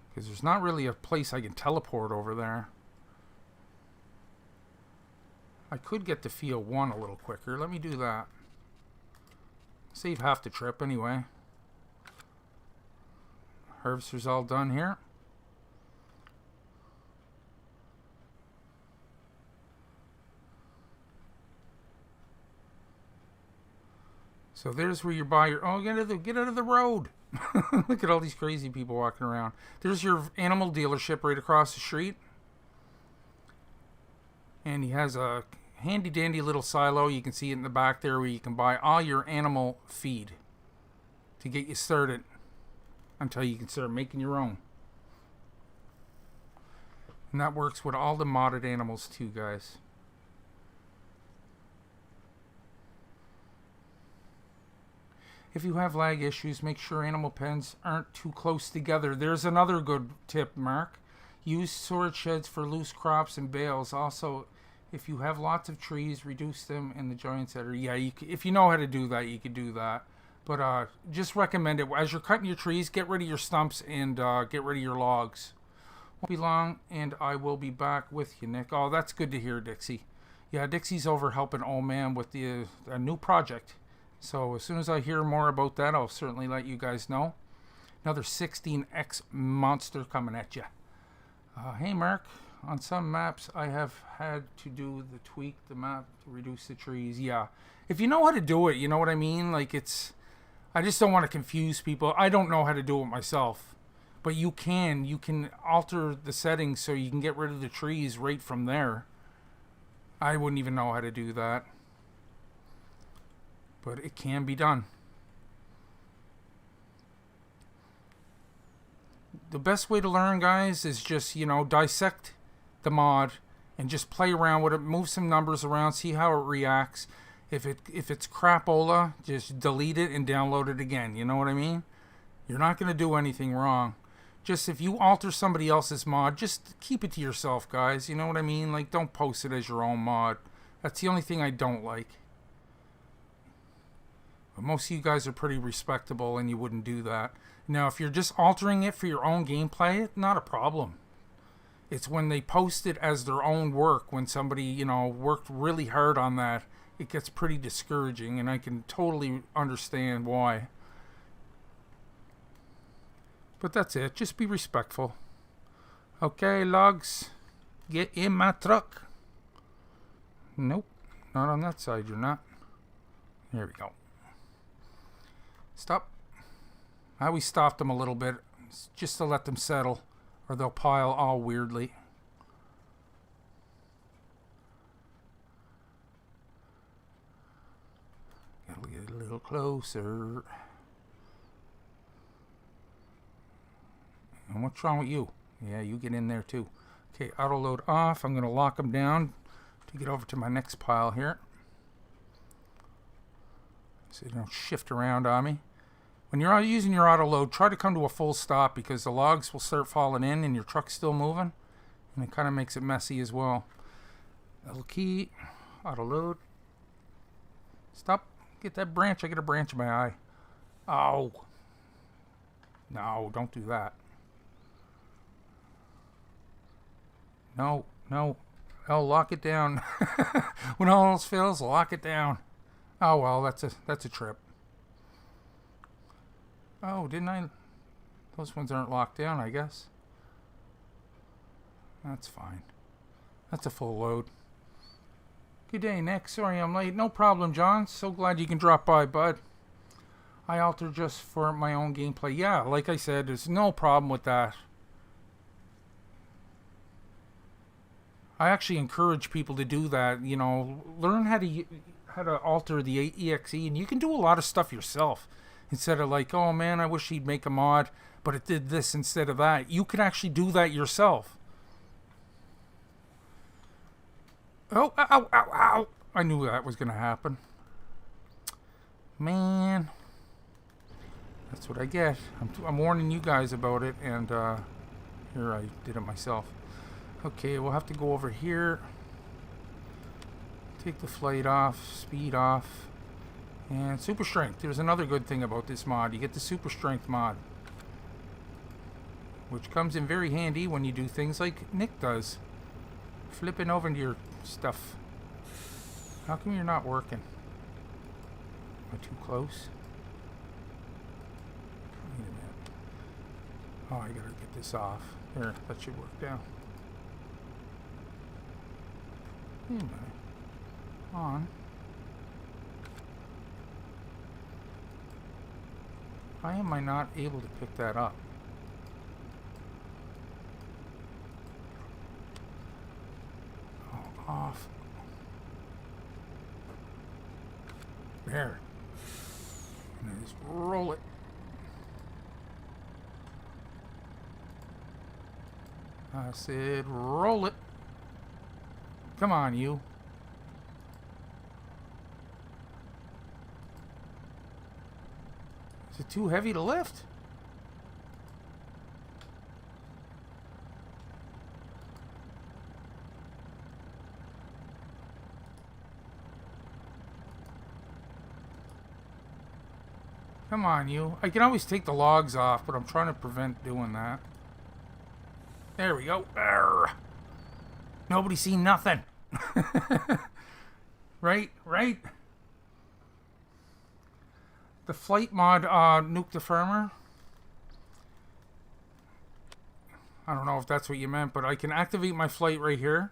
[SPEAKER 1] Because there's not really a place I can teleport over there. I could get to field 1 a little quicker. Let me do that. Save half the trip anyway. Harvester's all done here. So there's where you buy your... Oh, get out of the road. Look at all these crazy people walking around. There's your animal dealership right across the street. And he has a handy dandy little silo. You can see it in the back there where you can buy all your animal feed to get you started until you can start making your own. And that works with all the modded animals too, guys. If you have lag issues, make sure animal pens aren't too close together. There's another good tip, Mark. Use storage sheds for loose crops and bales. Also, if you have lots of trees, reduce them in the joints that are... Yeah, if you know how to do that, you could do that. But just recommend it. As you're cutting your trees, get rid of your stumps and get rid of your logs. Won't be long, and I will be back with you, Nick. Oh, that's good to hear, Dixie. Yeah, Dixie's over helping old man with a new project. So as soon as I hear more about that, I'll certainly let you guys know. Another 16X monster coming at you. Hey, Mark. On some maps, I have had to do the tweak the map to reduce the trees. Yeah. If you know how to do it, you know what I mean? Like, it's... I just don't want to confuse people. I don't know how to do it myself. But you can. You can alter the settings so you can get rid of the trees right from there. I wouldn't even know how to do that. But it can be done. The best way to learn, guys, is just, dissect the mod and just play around with it, move some numbers around, see how it reacts. If it's crapola, just delete it and download it again. You know what I mean? You're not going to do anything wrong. Just if you alter somebody else's mod, just keep it to yourself, guys. You know what I mean? Like, don't post it as your own mod. That's the only thing I don't like. But most of you guys are pretty respectable and you wouldn't do that. Now, if you're just altering it for your own gameplay, not a problem. It's when they post it as their own work, when somebody, worked really hard on that, it gets pretty discouraging, and I can totally understand why. But that's it. Just be respectful. Okay, logs. Get in my truck. Nope. Not on that side, you're not. There we go. Stop. I always stop them a little bit just to let them settle, or they'll pile all weirdly. Gotta get a little closer. And what's wrong with you? Yeah, you get in there too. Okay, auto load off. I'm going to lock them down to get over to my next pile here. So they don't shift around on me. When you're using your auto load, try to come to a full stop because the logs will start falling in and your truck's still moving. And it kind of makes it messy as well. Little key, auto load. Stop. Get that branch. I got a branch in my eye. Oh. No, don't do that. No, no. Oh, lock it down. When all else fails, lock it down. Oh well, that's a trip. Oh, didn't I? Those ones aren't locked down, I guess. That's fine. That's a full load. Good day, Nick. Sorry I'm late. No problem, John. So glad you can drop by, bud. I alter just for my own gameplay. Yeah, like I said, there's no problem with that. I actually encourage people to do that. You know, learn how to alter the EXE, and you can do a lot of stuff yourself. Instead of like, oh man, I wish he'd make a mod, but it did this instead of that. You can actually do that yourself. Oh, ow, ow, ow. I knew that was going to happen. Man. That's what I get. I'm warning you guys about it, and here I did it myself. Okay, we'll have to go over here. Take the flight off, speed off, and super strength. There's another good thing about this mod. You get the super strength mod, which comes in very handy when you do things like Nick does. Flipping over into your stuff. How come you're not working? Am I too close? Wait a minute. Oh, I gotta get this off. There, that should work now. Wait a minute. On. Why am I not able to pick that up? Oh, off. There. And I just roll it. I said roll it. Come on, you. Is it too heavy to lift? Come on, you. I can always take the logs off, but I'm trying to prevent doing that. There we go. Arrgh. Nobody seen nothing. Right? The flight mod nuked the firmware. I don't know if that's what you meant, but I can activate my flight right here.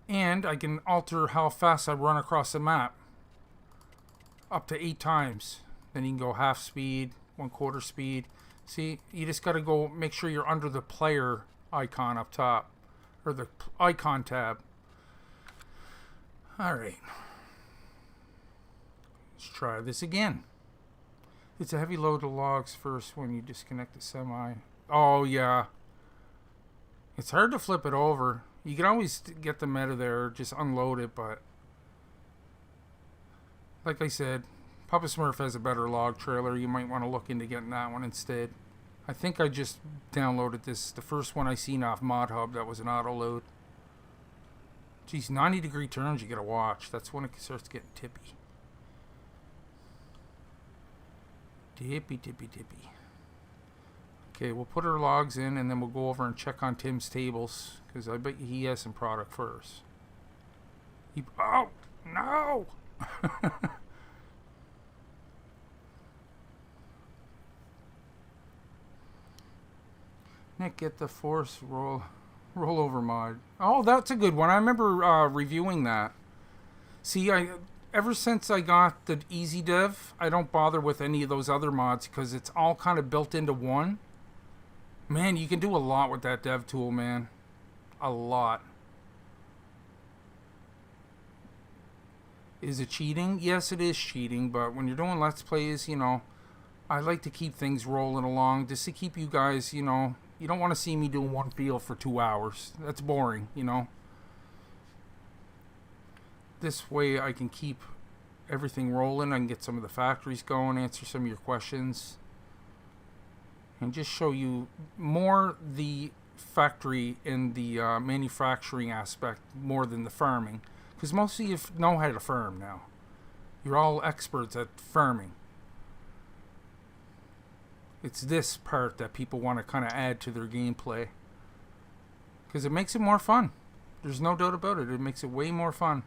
[SPEAKER 1] And I can alter how fast I run across the map. Up to 8 times. Then you can go half speed, 1/4 speed. See, you just got to go make sure you're under the player icon up top. Or the icon tab. Alright. Let's try this again. It's a heavy load of logs first when you disconnect the semi. Oh, yeah. It's hard to flip it over. You can always get them out of there, just unload it, but like I said, Papa Smurf has a better log trailer. You might want to look into getting that one instead. I think I just downloaded this, the first one I seen off ModHub that was an autoload. Geez, 90-degree turns you gotta watch. That's when it starts getting tippy. Tippy. Okay, we'll put our logs in and then we'll go over and check on Tim's tables, because I bet he has some product first. Oh, no! Nick, get the force rollover mod. Oh, that's a good one. I remember reviewing that. See, ever since I got the Easy Dev, I don't bother with any of those other mods because it's all kind of built into one. Man, you can do a lot with that dev tool, man. A lot. Is it cheating? Yes, it is cheating, but when you're doing Let's Plays, you know, I like to keep things rolling along just to keep you guys, you know, you don't want to see me doing one field for 2 hours. That's boring, you know. This way I can keep everything rolling. I can get some of the factories going, answer some of your questions, and just show you more the factory and the manufacturing aspect more than the farming. Because most of you know how to farm now. You're all experts at farming. It's this part that people want to kind of add to their gameplay. Because it makes it more fun. There's no doubt about it. It makes it way more fun.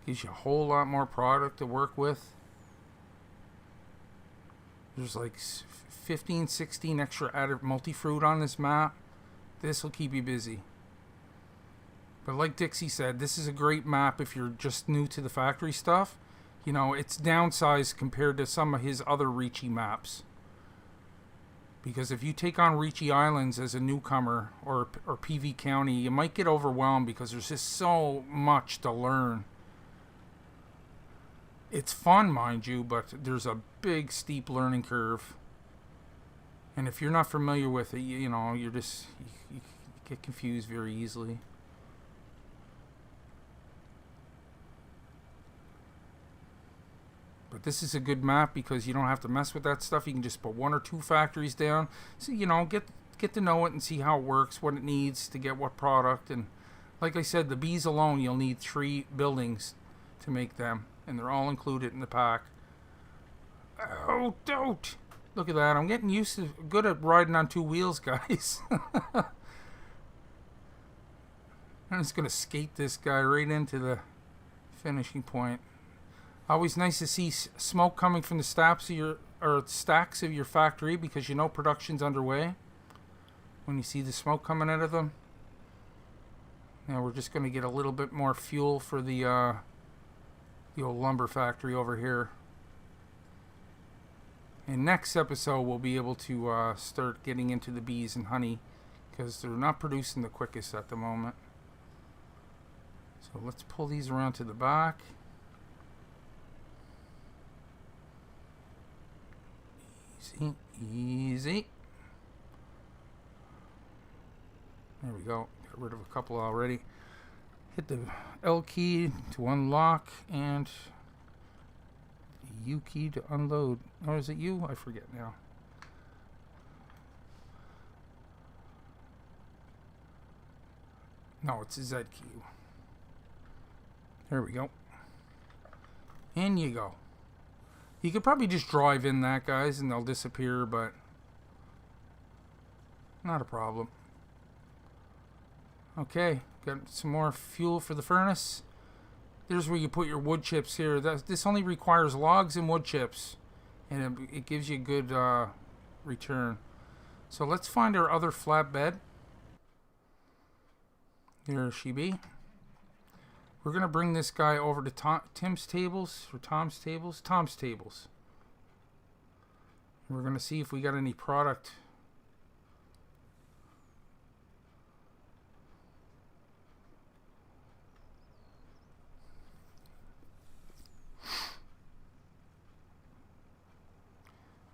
[SPEAKER 1] Gives you a whole lot more product to work with. There's like 15, 16 extra added multi-fruit on this map. This will keep you busy. But like Dixie said, this is a great map if you're just new to the factory stuff. You know, it's downsized compared to some of his other Ricci maps. Because if you take on Ricci Islands as a newcomer or PV County, you might get overwhelmed because there's just so much to learn. It's fun, mind you, but there's a big steep learning curve. And if you're not familiar with it, you know, you get confused very easily. But this is a good map because you don't have to mess with that stuff. You can just put 1 or 2 factories down. So, you know, get to know it and see how it works, what it needs to get what product. And like I said, the bees alone, you'll need 3 buildings to make them. And they're all included in the pack. Oh, don't! Look at that. I'm getting used to, good at riding on 2 wheels, guys. I'm just going to skate this guy right into the finishing point. Always nice to see smoke coming from the stacks of your factory because you know production's underway. When you see the smoke coming out of them. Now we're just going to get a little bit more fuel for the old lumber factory over here. And next episode we'll be able to start getting into the bees and honey because they're not producing the quickest at the moment. So let's pull these around to the back. Easy, easy. There we go. Got rid of a couple already. Hit the L key to unlock and the U key to unload. Or is it U? I forget now. No, it's a Z key. There we go. In you go. You could probably just drive in that, guys, and they'll disappear, but not a problem. Okay, got some more fuel for the furnace. There's where you put your wood chips here. This only requires logs and wood chips, and it gives you a good return. So let's find our other flatbed. There she be. We're going to bring this guy over to Tom's tables. We're going to see if we got any product.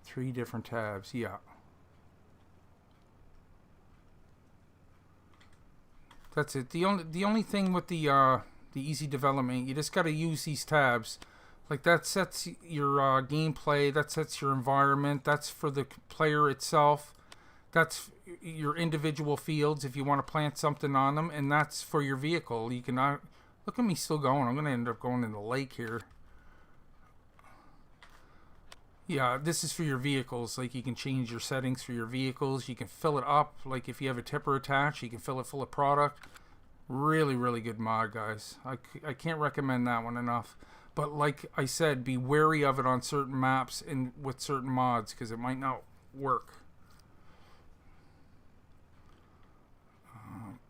[SPEAKER 1] Three different tabs, yeah. That's it. The only thing with the easy development, you just got to use these tabs. Like that sets your gameplay, that sets your environment, that's for the player itself. That's your individual fields if you want to plant something on them, and that's for your vehicle. You cannot look at me still going. I'm going to end up going in the lake here. Yeah, this is for your vehicles. Like you can change your settings for your vehicles. You can fill it up. Like if you have a tipper attached, you can fill it full of product. Really, really good mod, guys. I can't recommend that one enough. But like I said, be wary of it on certain maps and with certain mods because it might not work.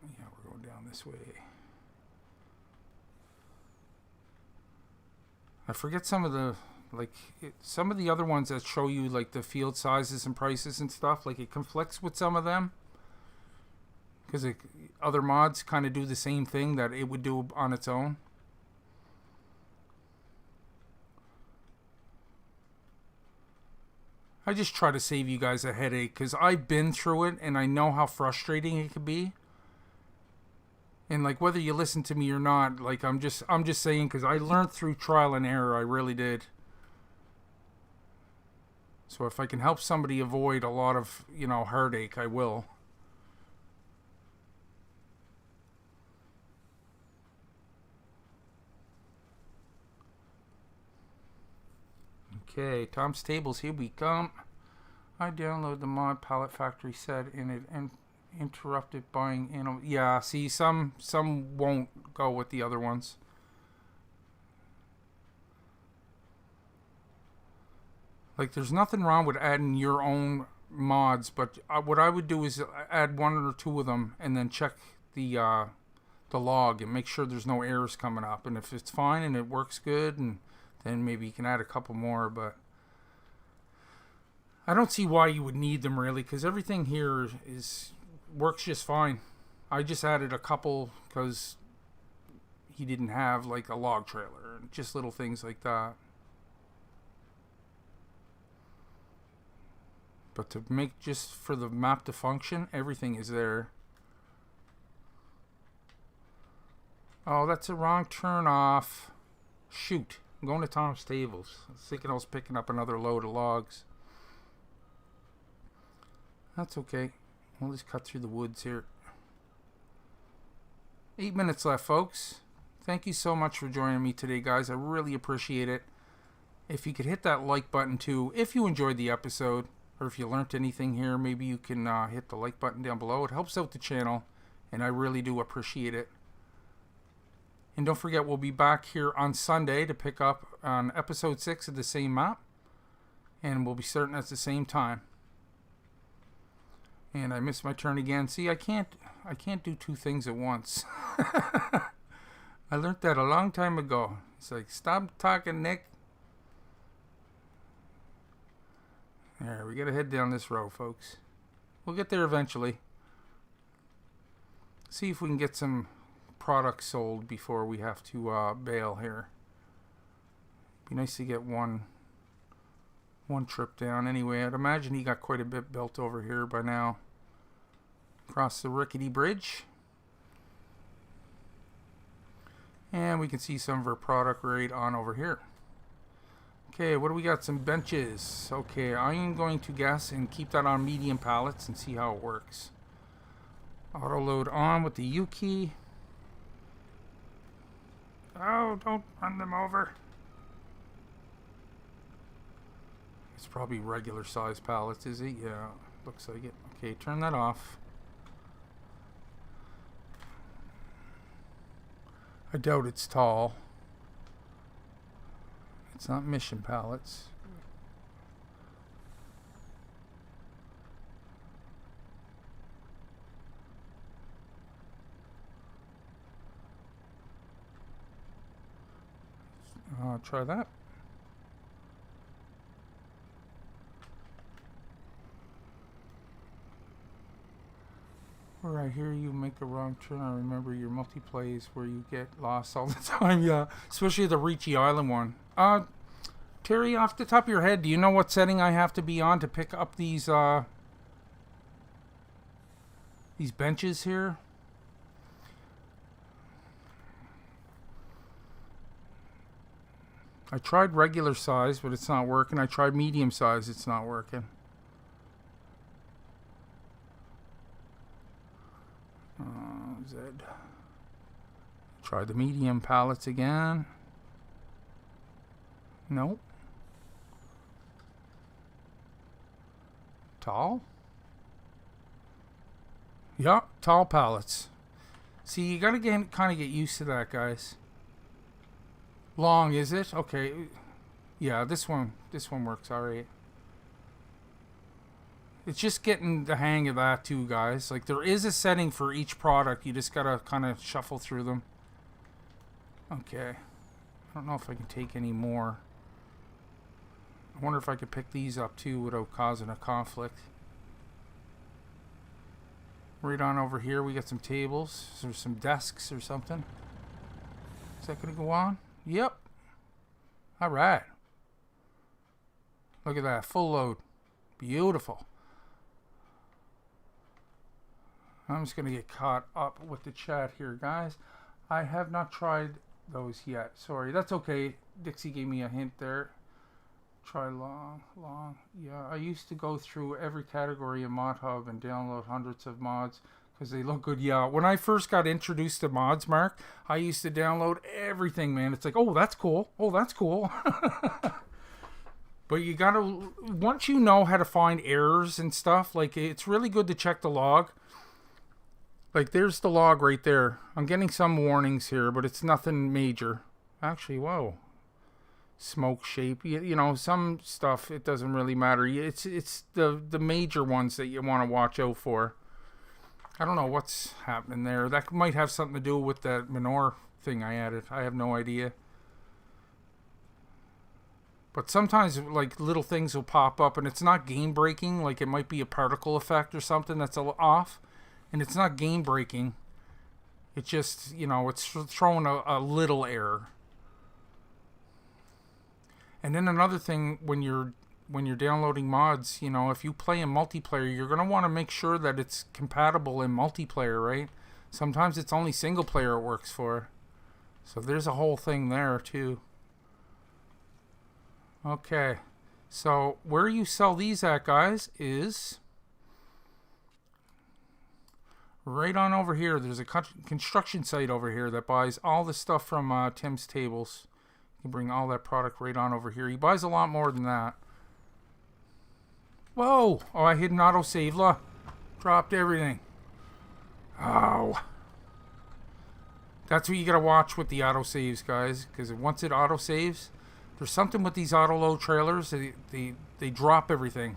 [SPEAKER 1] Yeah, we're going down this way. I forget some of the some of the other ones that show you like the field sizes and prices and stuff. Like it conflicts with some of them because other mods kind of do the same thing that it would do on its own. I just try to save you guys a headache because I've been through it and I know how frustrating it can be. And like whether you listen to me or not, like I'm just saying because I learned through trial and error. I really did. So if I can help somebody avoid a lot of, you know, heartache, I will. Okay, Tom's Tables, here we come. I download the mod palette factory set and it interrupted buying animal. Yeah, see, some won't go with the other ones. Like, there's nothing wrong with adding your own mods, but what I would do is add 1 or 2 of them and then check the log and make sure there's no errors coming up. And if it's fine and it works good, and then maybe you can add a couple more, but I don't see why you would need them really, because everything here works just fine. I just added a couple because he didn't have like a log trailer and just little things like that. But to make, just for the map to function, everything is there. Oh, that's a wrong turn off. Shoot. I'm going to Tom's Tables. I was thinking I was picking up another load of logs. That's okay. We'll just cut through the woods here. 8 minutes left, folks. Thank you so much for joining me today, guys. I really appreciate it. If you could hit that like button too, if you enjoyed the episode, or if you learned anything here, maybe you can hit the like button down below. It helps out the channel, and I really do appreciate it. And don't forget, we'll be back here on Sunday to pick up on episode 6 of the same map, and we'll be starting at the same time. And I missed my turn again. See, I can't do 2 things at once. I learned that a long time ago. It's like, stop talking, Nick. There, we gotta head down this road, folks. We'll get there eventually. See if we can get some products sold before we have to bail here. Be nice to get one trip down. Anyway, I'd imagine he got quite a bit built over here by now. Across the rickety bridge. And we can see some of our product right on over here. Okay, what do we got? Some benches. Okay, I am going to guess and keep that on medium pallets and see how it works. Autoload on with the U key. Oh, don't run them over. It's probably regular size pallets, is it? Yeah, looks like it. Okay, turn that off. I doubt it's tall. It's not mission pallets. Try that. Where I hear you make a wrong turn, I remember your multiplays where you get lost all the time. Yeah, especially the Ricci Island one. Terry, off the top of your head, do you know what setting I have to be on to pick up these benches here? I tried regular size, but it's not working. I tried medium size, it's not working. Z. Try the medium pallets again. Nope. Tall? Yeah, tall pallets. See, you gotta kind of get used to that, guys. Long, is it? Okay. Yeah, this one works alright. It's just getting the hang of that too, guys. Like, there is a setting for each product. You just gotta kind of shuffle through them. Okay. I don't know if I can take any more. I wonder if I could pick these up too without causing a conflict. Right on over here, we got some tables. There's some desks or something. Is that gonna go on? Yep. Alright. Look at that. Full load. Beautiful. I'm just going to get caught up with the chat here, guys. I have not tried those yet. Sorry. That's okay. Dixie gave me a hint there. Try long. Yeah, I used to go through every category of Mod Hub and download hundreds of mods because they look good. Yeah, when I first got introduced to mods, Mark, I used to download everything, man. It's like, oh, that's cool. Oh, that's cool. But you gotta, once you know how to find errors and stuff, like it's really good to check the log. Like there's the log right there. I'm getting some warnings here, but it's nothing major. Actually, whoa. Smoke shape, you know, some stuff, it doesn't really matter. It's the major ones that you want to watch out for. I don't know what's happening there. That might have something to do with that manure thing I added. I have no idea. But sometimes like little things will pop up and it's not game breaking. Like it might be a particle effect or something that's off, and it's not game breaking. It just, you know, it's throwing a little error. And then another thing, when you're downloading mods, you know, if you play in multiplayer, you're going to want to make sure that it's compatible in multiplayer, right? Sometimes it's only single player it works for. So there's a whole thing there too. Okay. So where you sell these at, guys, is right on over here. There's a construction site over here that buys all the stuff from Tim's Tables. You bring all that product right on over here. He buys a lot more than that. Whoa! Oh, I hit an autosave. Look. Dropped everything. Oh. That's what you gotta watch with the autosaves, guys. Because once it autosaves, there's something with these autoload trailers. They drop everything.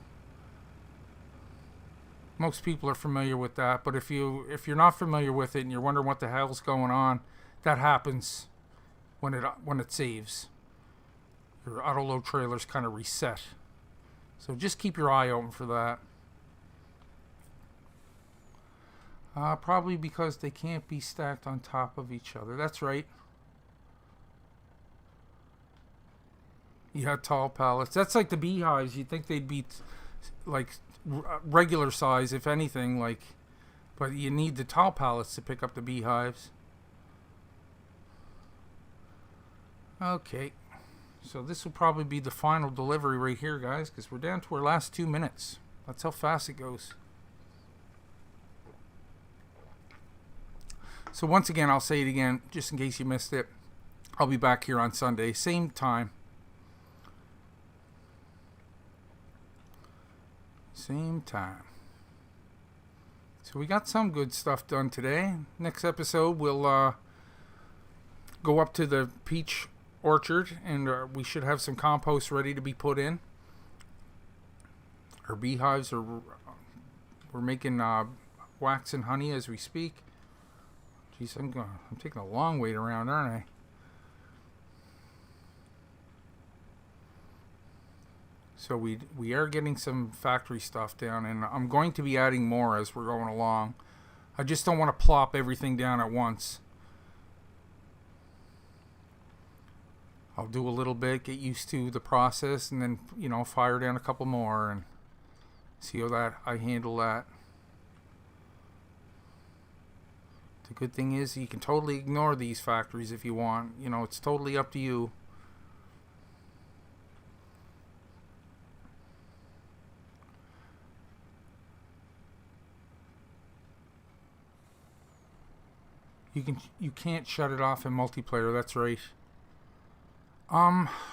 [SPEAKER 1] Most people are familiar with that. But if you're not familiar with it and you're wondering what the hell's going on, that happens when it saves. Your autoload trailers kind of reset. So just keep your eye open for that. Probably because they can't be stacked on top of each other. That's right. Yeah, tall pallets. That's like the beehives. You'd think they'd be like regular size, if anything. Like, but you need the tall pallets to pick up the beehives. Okay, so this will probably be the final delivery right here, guys, because we're down to our last 2 minutes. That's how fast it goes. So once again, I'll say it again, just in case you missed it. I'll be back here on Sunday, same time. Same time. So we got some good stuff done today. Next episode, we'll go up to the peach orchard, and we should have some compost ready to be put in. Our beehives are, we're making wax and honey as we speak. Jeez, I'm taking a long way around, aren't I? So we are getting some factory stuff down, and I'm going to be adding more as we're going along. I just don't want to plop everything down at once. I'll do a little bit, get used to the process, and then, you know, fire down a couple more and see how I handle that. The good thing is you can totally ignore these factories if you want. You know, it's totally up to you. You can't shut it off in multiplayer, that's right.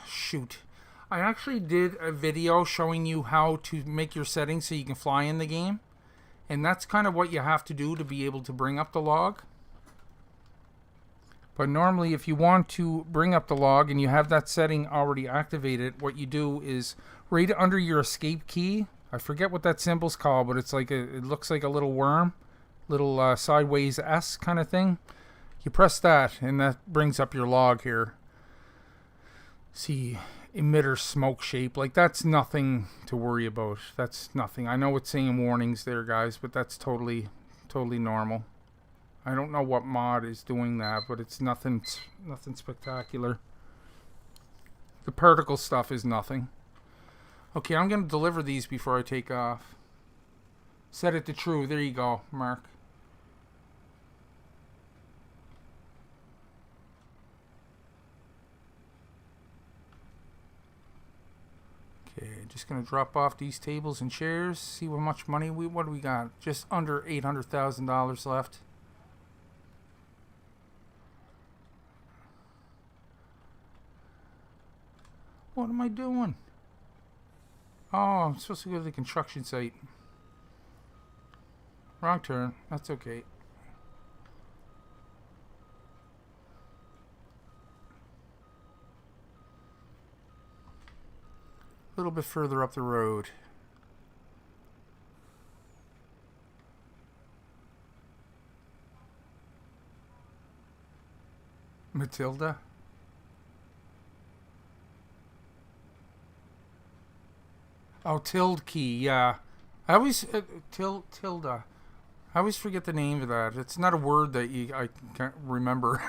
[SPEAKER 1] Shoot. I actually did a video showing you how to make your settings so you can fly in the game. And that's kind of what you have to do to be able to bring up the log. But normally if you want to bring up the log and you have that setting already activated, what you do is right under your escape key. I forget what that symbol's called, but it's like it looks like a little worm. Little sideways S kind of thing. You press that and that brings up your log here. See, emitter smoke shape, like that's nothing to worry about. That's nothing. I know it's saying warnings there, guys, but that's totally normal. I don't know what mod is doing that, but it's nothing spectacular. The particle stuff is nothing. Okay, I'm gonna deliver these before I take off. Set it to true. There you go, Mark. Okay, just gonna drop off these tables and chairs. See how much money what do we got? Just under $800,000 left. What am I doing? Oh, I'm supposed to go to the construction site. Wrong turn. That's okay. A little bit further up the road. Matilda? Oh, tilde key, yeah. I always tilde. I always forget the name of that. It's not a word that I can't remember,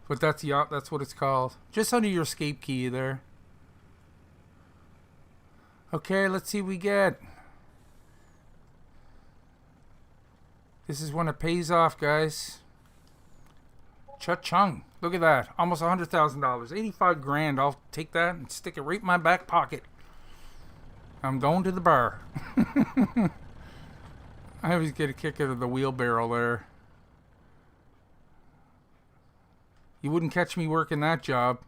[SPEAKER 1] but that's what it's called. Just under your escape key there. Okay, let's see what we get. This is when it pays off, guys. Cha-chung. Look at that. Almost $100,000. 85 grand. I'll take that and stick it right in my back pocket. I'm going to the bar. I always get a kick out of the wheelbarrow there. You wouldn't catch me working that job.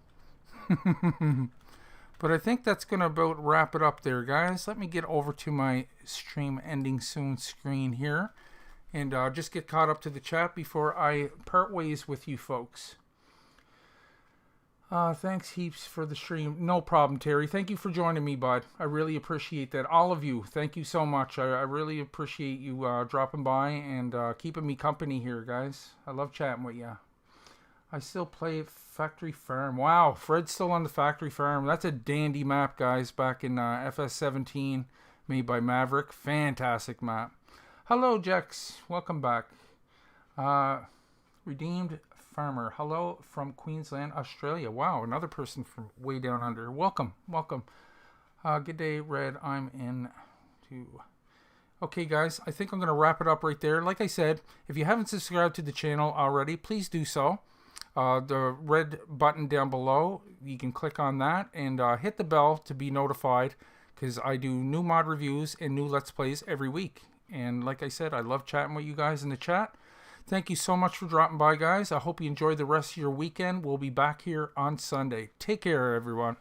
[SPEAKER 1] But I think that's going to about wrap it up there, guys. Let me get over to my stream ending soon screen here. And just get caught up to the chat before I part ways with you folks. Thanks heaps for the stream. No problem, Terry. Thank you for joining me, bud. I really appreciate that. All of you, thank you so much. I really appreciate you dropping by and keeping me company here, guys. I love chatting with you. I still play Factory Farm. Wow, Fred's still on the Factory Farm. That's a dandy map, guys, back in FS17, made by Maverick. Fantastic map. Hello, Jex. Welcome back. Redeemed Farmer. Hello from Queensland, Australia. Wow, another person from way down under. Welcome, welcome. Good day, Red. I'm in too. Okay, guys, I think I'm going to wrap it up right there. Like I said, if you haven't subscribed to the channel already, please do so. The red button down below, you can click on that and hit the bell to be notified, because I do new mod reviews and new Let's Plays every week. And like I said, I love chatting with you guys in the chat. Thank you so much for dropping by, guys. I hope you enjoy the rest of your weekend. We'll be back here on Sunday. Take care, everyone.